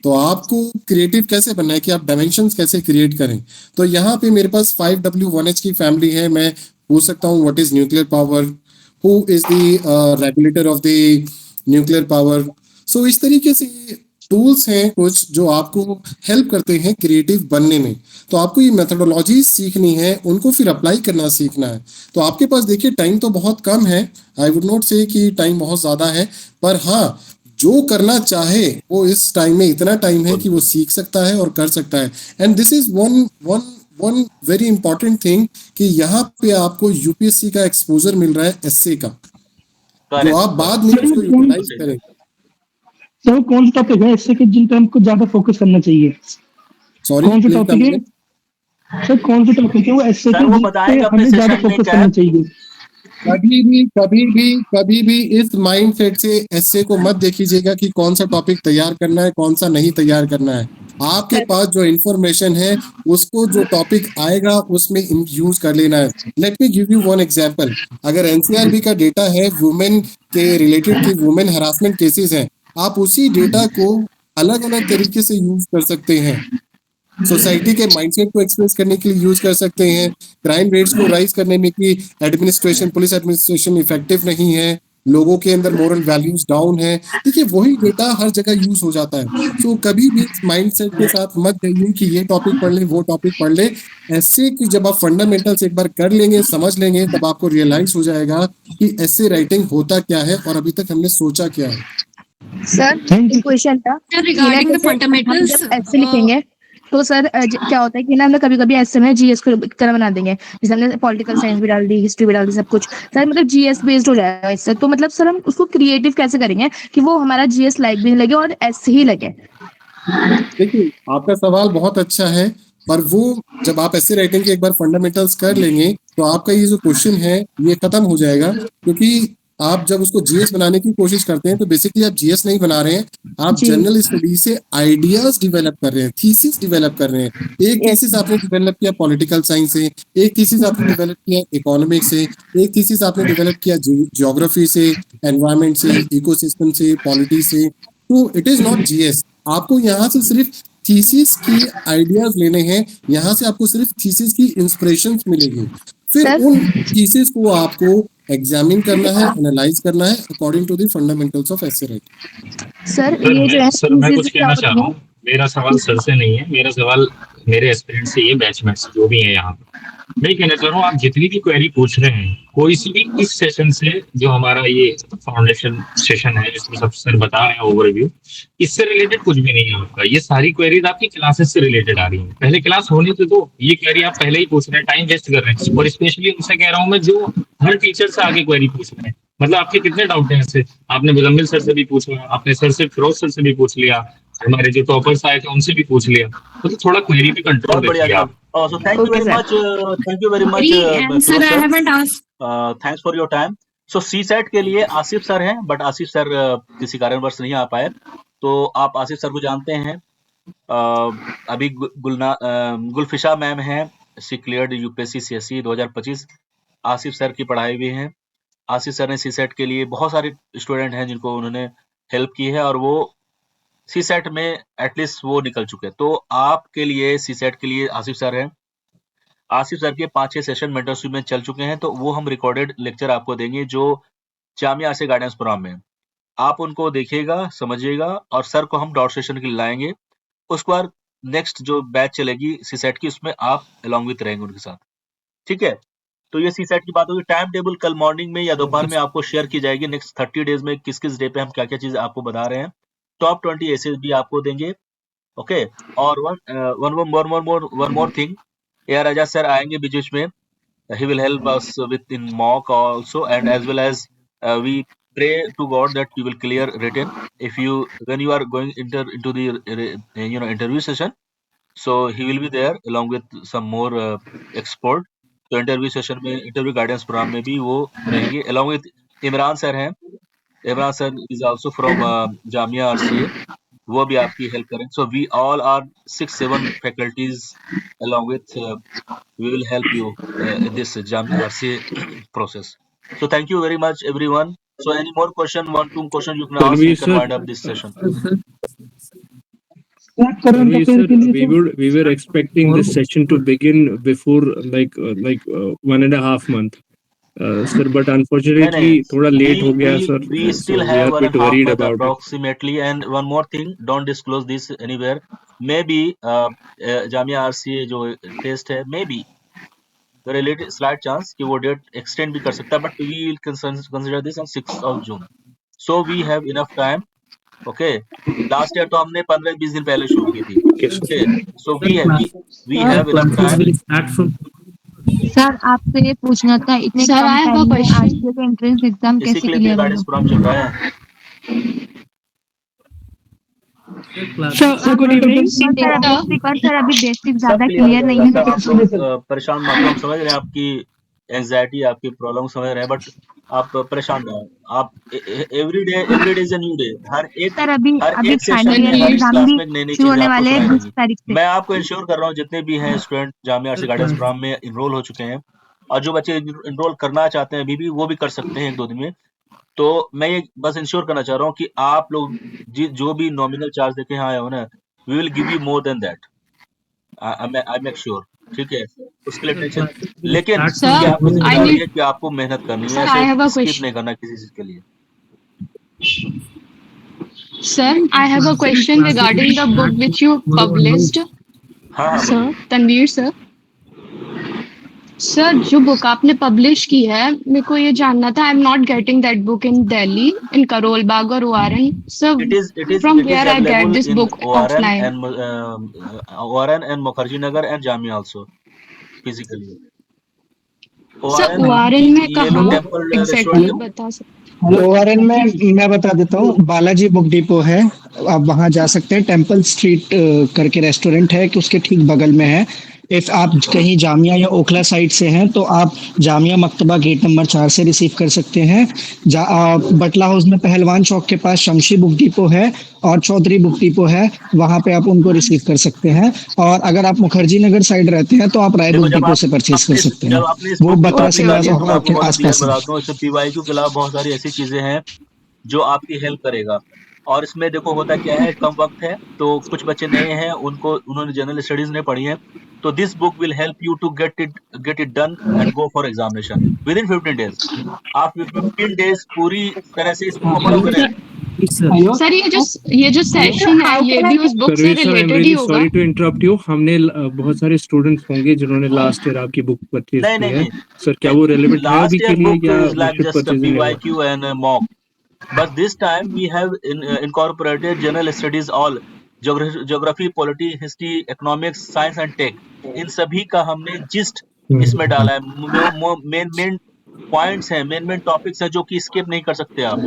तो आपको क्रिएटिव कैसे बनना है कि आप डायमेंशंस कैसे क्रिएट करें। तो यहाँ पे मेरे पास 5W1H की फैमिली है, मैं पूछ सकता हूँ what is nuclear power, who is the regulator of the nuclear power. So इस तरीके से टूल्स हैं कुछ जो आपको हेल्प करते हैं क्रिएटिव बनने में। तो आपको ये मेथोडोलॉजी सीखनी है, उनको फिर अप्लाई करना सीखना है। तो आपके पास देखिए टाइम तो बहुत कम है, आई वुड नॉट से कि टाइम बहुत ज़्यादा है, पर हाँ जो करना चाहे वो इस टाइम में इतना टाइम है कि वो सीख सकता है और कर सकता है। And this is one very important thing कि यहाँ पे आपको यूपीएससी का एक्सपोजर मिल रहा है एसए का, जो आप बाद में उसको यूटिलाइज करें। सर कौन सा टॉपिक है इससे कि जिन पे हमको ज्यादा फोकस करना चाहिए? सॉरी कौन सा टॉपिक है सर, कौन सा टॉपिक है वो ऐसे कि हमें ज्यादा फोकस करना चाहिए? कभी भी इस माइंडसेट से एसए को मत देखिएगा कि कौन सा टॉपिक तैयार करना है कौन सा नहीं तैयार करना है। आपके पास जो इंफॉर्मेशन है उसको जो टॉपिक आएगा उसमें यूज कर लेना है। Let me give you one example. अगर एनसीआरबी का डेटा है वुमेन के रिलेटेड की वुमेन हरासमेंट केसेस हैं, आप उसी डेटा को अलग अलग तरीके से यूज कर सकते हैं। सोसाइटी के माइंडसेट को एक्सप्रेस करने के लिए यूज कर सकते हैं, क्राइम रेट्स को राइज करने में कि एडमिनिस्ट्रेशन पुलिस एडमिनिस्ट्रेशन इफेक्टिव नहीं है, लोगों के अंदर मोरल वैल्यूज डाउन है। देखिए वही डेटा हर जगह यूज हो जाता है। तो कभी भी माइंडसेट के साथ मत जाइए कि ये टॉपिक पढ़ ले वो टॉपिक पढ़ ले। ऐसे कि जब आप फंडामेंटल्स एक बार कर लेंगे समझ लेंगे तब आपको रियलाइज हो जाएगा कि ऐसे राइटिंग होता क्या है और अभी तक हमने सोचा क्या है। सर एक क्वेश्चन था रिगार्डिंग द फंडामेंटल्स ऐसे लिखेंगे तो सर क्या होता है कि ना हम कभी कभी ऐसे में जीएस को तरह बना देंगे, जैसे हमने पॉलिटिकल साइंस भी डाल दी, हिस्ट्री भी डाल दी, सब कुछ सर मतलब जीएस बेस्ड हो जाएगा इससे। तो मतलब सर हम उसको क्रिएटिव कैसे करेंगे कि वो हमारा जीएस लाइक भी नहीं लगे और ऐसे ही लगे। देखिए, आपका सवाल बहुत अच्छा है, पर वो जब आप ऐसे राइटिंग के एक बार फंडामेंटल्स कर लेंगे तो आपका ये जो क्वेश्चन है ये खत्म हो जाएगा, क्योंकि आप जब उसको जीएस बनाने की कोशिश करते हैं तो बेसिकली आप जीएस नहीं बना रहे हैं, आप जनरल स्टडी से आइडियाज डेवलप कर रहे हैं, थीसिस डेवलप कर रहे हैं। एक थीसिस आपने डेवलप किया पॉलिटिकल साइंस से, एक थीसिस आपने डेवलप किया इकोनॉमिक्स से, एक थीसिस आपने डेवलप किया ज्योग्राफी से, एनवायरमेंट से, इकोसिस्टम से, पॉलिटी से। तो इट इज नॉट जीएस। आपको यहाँ से सिर्फ थीसिस की आइडियाज लेने हैं, यहाँ से आपको सिर्फ थीसिस की इंस्पिरेशंस मिलेगी, फिर उन थीसिस को आपको एग्जामिन करना है, एनालाइज करना है according to the fundamentals of essay writing. Sir ये जो है सर मैं कुछ कहना चाह रहा हूँ। मेरा सवाल सर से नहीं है, मेरा सवाल मेरे एस्पिरेंट से, ये बैचमेट्स जो भी है यहाँ पे, मैं कहना चाह रहा हूँ आप जितनी भी क्वेरी पूछ रहे हैं, कोई सी भी इस सेशन से, जो हमारा ये फाउंडेशन सेशन है जिसमें सब सर बता रहे हैं ओवरव्यू, इससे रिलेटेड कुछ भी नहीं है आपका। ये सारी क्वेरीज आपकी क्लासेस से रिलेटेड आ रही है। पहले क्लास होने तो दो, ये क्वेरी आप पहले ही पूछ रहे हैं, टाइम वेस्ट कर रहे हैं। और स्पेशली उनसे कह रहा हूँ मैं जो हर टीचर से आगे क्वेरी पूछ रहे हैं, मतलब आपके कितने डाउट हैं इससे। आपने मुजम्मिल सर से भी पूछा, आपने सर से फिरोज सर से भी पूछ लिया, हमारे जो टॉपर्स आए थे उनसे भी पूछ लिया, तो थोड़ा क्वेरी पे कंट्रोल रखिए आप। So thank you very much. Thank you very much. Sir, I haven't asked. Thanks for your time. So CSAT के लिए आसिफ सर हैं, बट आसिफ सर किसी कारणवश नहीं आ पाए, तो आप आसिफ सर को जानते हैं। अभी गुलफिशा मैम हैं, she cleared UPSC CSC 2025। Asif sir की पढ़ाई भी है। आसिफ सर ने CSAT के लिए बहुत सारे स्टूडेंट हैं जिनको उन्होंने हेल्प की है, और वो CSAT में एटलीस्ट वो निकल चुके हैं। तो आपके लिए CSAT के लिए आसिफ सर हैं। आसिफ सर के 5-6 सेशन मेंटरशिप में चल चुके हैं, तो वो हम रिकॉर्डेड लेक्चर आपको देंगे जो जामिया आरसीए गाइडेंस प्रोग्राम में। आप उनको देखिएगा, समझिएगा, और सर को हम डॉट सेशन के लिए लाएंगे। उसके बाद नेक्स्ट जो बैच चलेगी CSAT की, उसमें आप अलॉन्ग विथ रहेंगे उनके साथ, ठीक है। तो ये CSAT की बात होगी। टाइम टेबल कल मॉर्निंग में या दोपहर में आपको शेयर की जाएगी। नेक्स्ट 30 डेज में किस किस डे पे हम क्या क्या चीज आपको बता रहे हैं। टॉप 20 एसेज भी आपको देंगे, ओके। और वन मोर थिंग, AR राजा सर आएंगे बीच में, he will help us with in mock also, and as well as we pray to God that you will clear written if you when you are going into the interview session, so he will be there along with some more expert। तो interview session में, interview guidance program में भी वो रहेंगे along with Imran sir हैं। Imran sir is also from Jamia RCA, वो भी आपकी हेल्प करें। So we all are 6-7 faculties along with we will help you in this Jamia RCA process. So thank you very much everyone. So any more question, 1-2 question you can ask, you can wind up this session. We were expecting this session to begin before like 1.5 month. Sir, but unfortunately थोड़ा late हो गया sir. We still have 1.5 month approximately. And one more thing, don't disclose this anywhere. Maybe Jamia RCA जो test है, maybe there is a slight chance कि वो date extend भी कर सकता है, but we will consider this on 6th of June. So we have enough time. Okay. Last year तो हमने 15-20 दिन पहले शुरू की थी. Okay. So we have enough time. Sir आपसे ये पूछना था, इतने sir I have a question, का एंट्रेंस एग्जाम कैसे क्लियर गाइडेंस प्रोग्राम चल रहा है। सर गुड इवनिंग सर, अभी बेसिक ज्यादा क्लियर नहीं है। परेशान मत हो, हम समझ रहे हैं आपकी एंजाइटी, आपकी प्रॉब्लम समझ रहे हैं, बट आप परेशान ना हो। आप every day is a new day. हर एक सेशन में, हर क्लास में नई नई चीजें आपको सिखाएंगे। मैं आपको इंश्योर कर रहा हूँ जितने भी हैं student Jamia RCA guidance program में इनरोल हो चुके हैं, और जो बच्चे इनरोल करना चाहते हैं अभी भी, वो भी कर सकते हैं 1-2 दिन में। तो मैं ये बस इंश्योर करना चाह रहा हूँ कि आप लोग जो भी नॉमिनल चार्ज देके आए हो ना, we will give you more than that, I make sure, ठीक है। उसके लिए टेंशन, लेकिन आपको जिम्मेदारी है कि आपको मेहनत करनी है, ऐसे स्किप नहीं करना किसी चीज के लिए। Sir, I have a question regarding the book which you published. Sir, Tanveer sir. Sir जो बुक आपने पब्लिश की है मेरे को ये जानना था, I am not getting that book in Delhi in Karol Bagh और ORN, sir from where I get this book offline? ORN and Mukherjee Nagar and Jamia also physically. Sir ORN में कहाँ एग्जैक्टली बता सकते? ओआरएन में मैं बता देता हूँ, बालाजी बुक डिपो है, आप वहां जा सकते हैं। टेम्पल स्ट्रीट करके रेस्टोरेंट है कि उसके ठीक बगल में है। इफ आप कहीं जामिया या ओखला साइड से हैं तो आप जामिया मकतबा गेट नंबर 4 से रिसीव कर सकते हैं। बटला हाउस में पहलवान चौक के पास शमशी बुक डिपो है और चौधरी बुक डिपो है, वहां पे आप उनको रिसीव कर सकते हैं। और अगर आप मुखर्जी नगर साइड रहते हैं तो आप राय बुक डिपो से परचेज कर सकते हैं, वो बतरा से आपके आसपास है। PYQ के अलावा बहुत सारी ऐसी चीजें हैं जो आपकी हेल्प करेगा। और इसमें देखो होता क्या है, कम वक्त है तो कुछ बच्चे नए हैं, उन्होंने जनरल स्टडीज नहीं पढ़ी है, तो this book will help you to get it done and go for examination within 15 days. आप 15 डेज पूरी तरह से इसको पढ़ोगे। सर ये जो सेशन है ये भी उस बुक से रिलेटेड ही होगा? सॉरी टू इंटरप्ट यू, हमने बहुत सारे स्टूडेंट्स होंगे जिन्होंने लास्ट ईयर आपकी बुक परचेज की है। सर क्या वो रेलेवेंट है अभी के लिए या PYQ and mock? But this time we have incorporated general studies, all geography, polity, history, economics, science and tech. इन सभी का हमने जिस्ट इसमें डाला है। मेन पॉइंट्स हैं, मेन टॉपिक्स हैं जो कि स्किप नहीं कर सकते आप।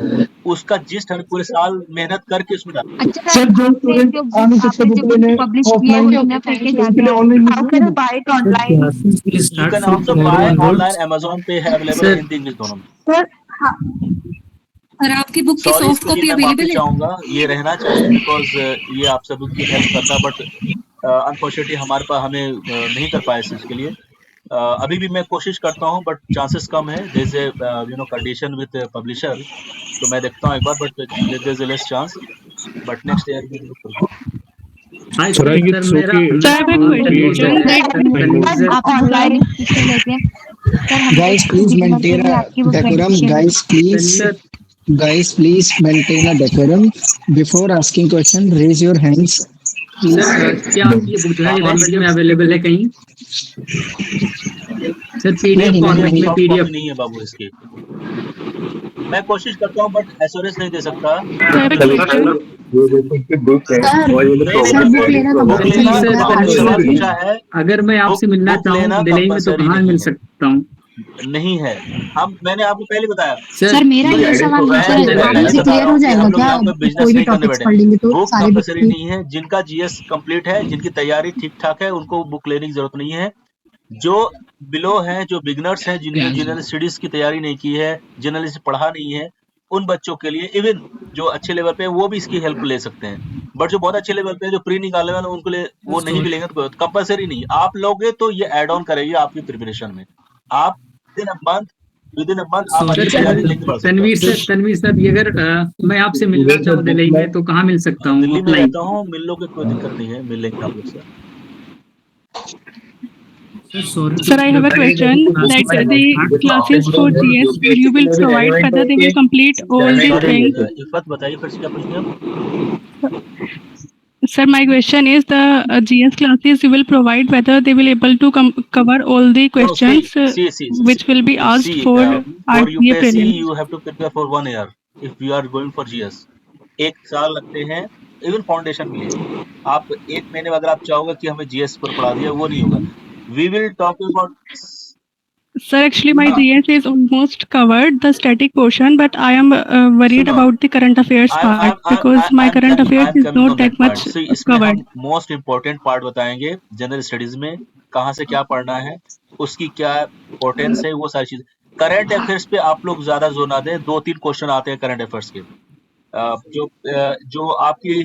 उसका जिस्ट हमें पूरे साल मेहनत करके उसमें डाला। सर जो स्टूडेंट आने से बुक लेने offline You can also buy online, Amazon पे है अवेलेबल हिंदी इंग्लिश दोनों में। सर आपकी बुक की सॉफ्ट कॉपी अवेलेबल है? चाहूंगा ये रहना चाहिए बिकॉज ये आप सभी की हेल्प करता, बट अनफॉर्चुनेटली हमारे पास हमें नहीं कर पाए इस चीज के लिए। अभी भी मैं कोशिश करता हूँ बट चांसेस कम है। There is a condition with publisher, तो मैं देखता हूँ एक बार, but there is less chance, but next year भी आप ऑनलाइन लेते हैं? Guys, please maintain a decorum. Guys, please maintain a decorum. Before asking question, raise your hands. Sir क्या ये बुक जो है यूनिवर्सिटी में अवेलेबल है कहीं? सर पीडीएफ फॉर्मेट में पीडीएफ नहीं है बाबू इसकी। मैं कोशिश करता हूँ बट एश्योरेंस नहीं दे सकता। अगर मैं आपसे मिलना चाहूँ दिल्ली में तो कहाँ मिल सकता हूँ? नहीं है। मैंने आपको पहले बताया सर मेरा ये सवाल क्लियर हो जाएगा क्या? कोई भी टॉपिक्स पढ़ लेंगे तो बुक कंपल्सरी नहीं है। जिनका जीएस कंप्लीट है, जिनकी तैयारी ठीक ठाक है, उनको बुक लेने की जरूरत नहीं है। जो बिलो हैं, जो बिगनर्स हैं, जिन्होंने जनरल स्टडीज की तैयारी नहीं की है, जनरल पढ़ा नहीं है, उन बच्चों के लिए, इवन जो अच्छे लेवल पे वो भी इसकी हेल्प ले सकते हैं। बट जो बहुत अच्छे लेवल पे जो प्री निकालने वाले उनको लिए वो नहीं भी लेंगे तो कंपल्सरी नहीं। आप लोगे तो ये ऐड ऑन करेगी आपकी प्रिपरेशन में। आप विदिन अ मंथ आप तनवीर सर ये अगर मैं आपसे मिलना चाहूँ दिल्ली में तो कहाँ मिल सकता हूँ? दिल्ली में रहता हूँ, मिल लोगे, कोई दिक्कत नहीं है, मिल लेंगे आप लोग से। Sir, I have a question that the classes for GS you will provide whether they will complete all the things. Iffat बताइए फिर से क्या पूछते हैं? Sir, my question is the GS classes you will provide whether they will able to cover all the questions which will be asked for RCA prelims. You have to prepare for 1 year if you are going for GS. 1 साल लगते हैं even foundation के लिए। आप 1 महीने में अगर आप चाहोगे कि हमें GS पर पढ़ा दिया, वो नहीं होगा। We will talk about. Sir, actually my GS is almost covered the static portion, but I am worried about the current affairs part because my current affairs is not that much covered. Most important part बताएंगे general studies में कहाँ से क्या पढ़ना है, उसकी क्या importance है, वो सारी चीज। करंट अफेयर्स पे आप लोग ज्यादा जोर ना दें। 2-3 क्वेश्चन आते हैं करंट अफेयर्स के, जो आपकी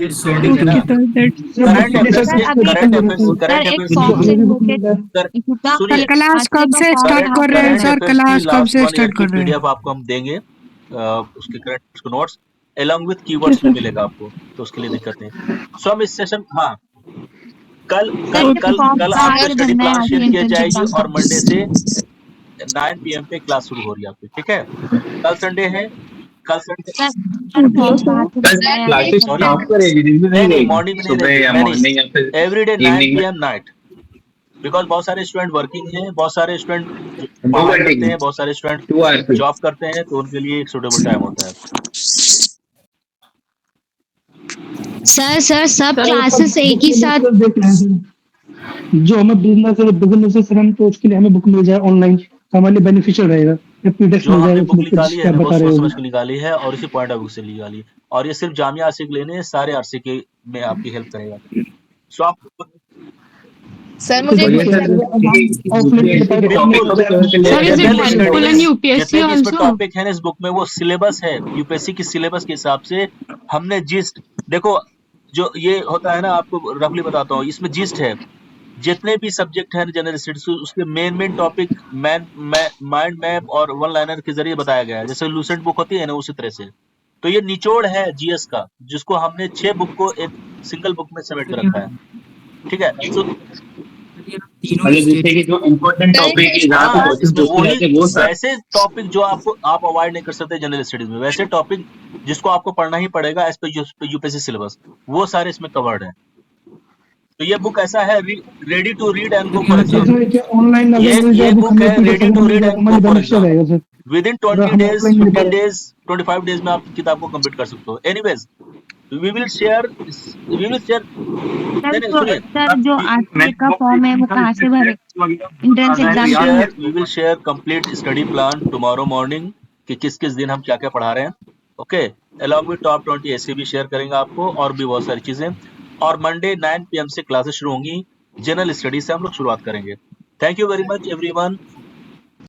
क्लास कब से स्टार्ट कर रहे हैं सर? क्लास कब से स्टार्ट कर रहे हैं? पीडीएफ आपको हम देंगे, उसके current notes along with keywords में मिलेगा आपको, तो उसके लिए दिक्कत नहीं। सो हम इस सेशन कल आपको स्टडी प्लान शेयर किया जाएगी और मंडे से 9 PM पे क्लास शुरू हो रही है आपकी, ठीक है? कल संडे है, कल संडे मॉर्निंग में नहीं, एवरीडे 9 PM नाइट। बिकॉज बहुत सारे स्टूडेंट वर्किंग हैं, बहुत सारे स्टूडेंट पढ़ाई करते हैं, बहुत सारे स्टूडेंट जॉब करते हैं, तो उनके लिए एक सुटेबल टाइम होता है। सर सब क्लासेस एक ही साथ जो हमें बिजनेस हम तो उसके लिए हमें बुक मिल जाए ऑनलाइन हमारे लिए बेनिफिशियल रहेगा। जो हमने बुक निकाली है बहुत सोच समझ के निकाली है और इसी पॉइंट ऑफ व्यू से निकाली है, और ये सिर्फ जामिया आरसी के लेने सारे आरसी के में आपकी हेल्प करेगा। सो आप सर मुझे टॉपिक है ना इस बुक में, वो सिलेबस है यूपीएससी की सिलेबस के हिसाब से हमने जिस्ट देखो, जो ये होता है ना, आपको रफली बताता हूँ, इसमें जिस्ट है जितने भी सब्जेक्ट है जनरल स्टडीज उसके मेन टॉपिक माइंड मैप और वन लाइनर के जरिए बताया गया है, जैसे लूसेंट बुक होती है ना उसी तरह से। तो ये निचोड़ है जीएस का, जिसको हमने 6 बुक को एक सिंगल बुक में समेट कर रखा है, ठीक है। तो वैसे टॉपिक जो आप अवॉइड नहीं कर सकते जनरल स्टडीज में, वैसे टॉपिक जिसको आपको पढ़ना ही पड़ेगा एज पर यूपीएससी सिलेबस, वो सारे इसमें कवर्ड है। तो ये बुक ऐसा है ready to read and go for exam. ये बुक है ready to read and go for exam. Within 20 days 15 days 25 days में आप किताब को कंप्लीट कर सकते हो। Anyways we will share sir जो आरसीए का फॉर्म है वो कहाँ से भरे entrance exam? we will share complete study plan tomorrow morning कि किस दिन हम क्या क्या पढ़ा रहे हैं, ओके। along with top 20 ऐसे भी शेयर करेंगे आपको, और भी बहुत सारी चीजें। और मंडे 9 PM से क्लासेस शुरू होंगी, जनरल स्टडी से हम लोग शुरुआत करेंगे। Thank you very much everyone.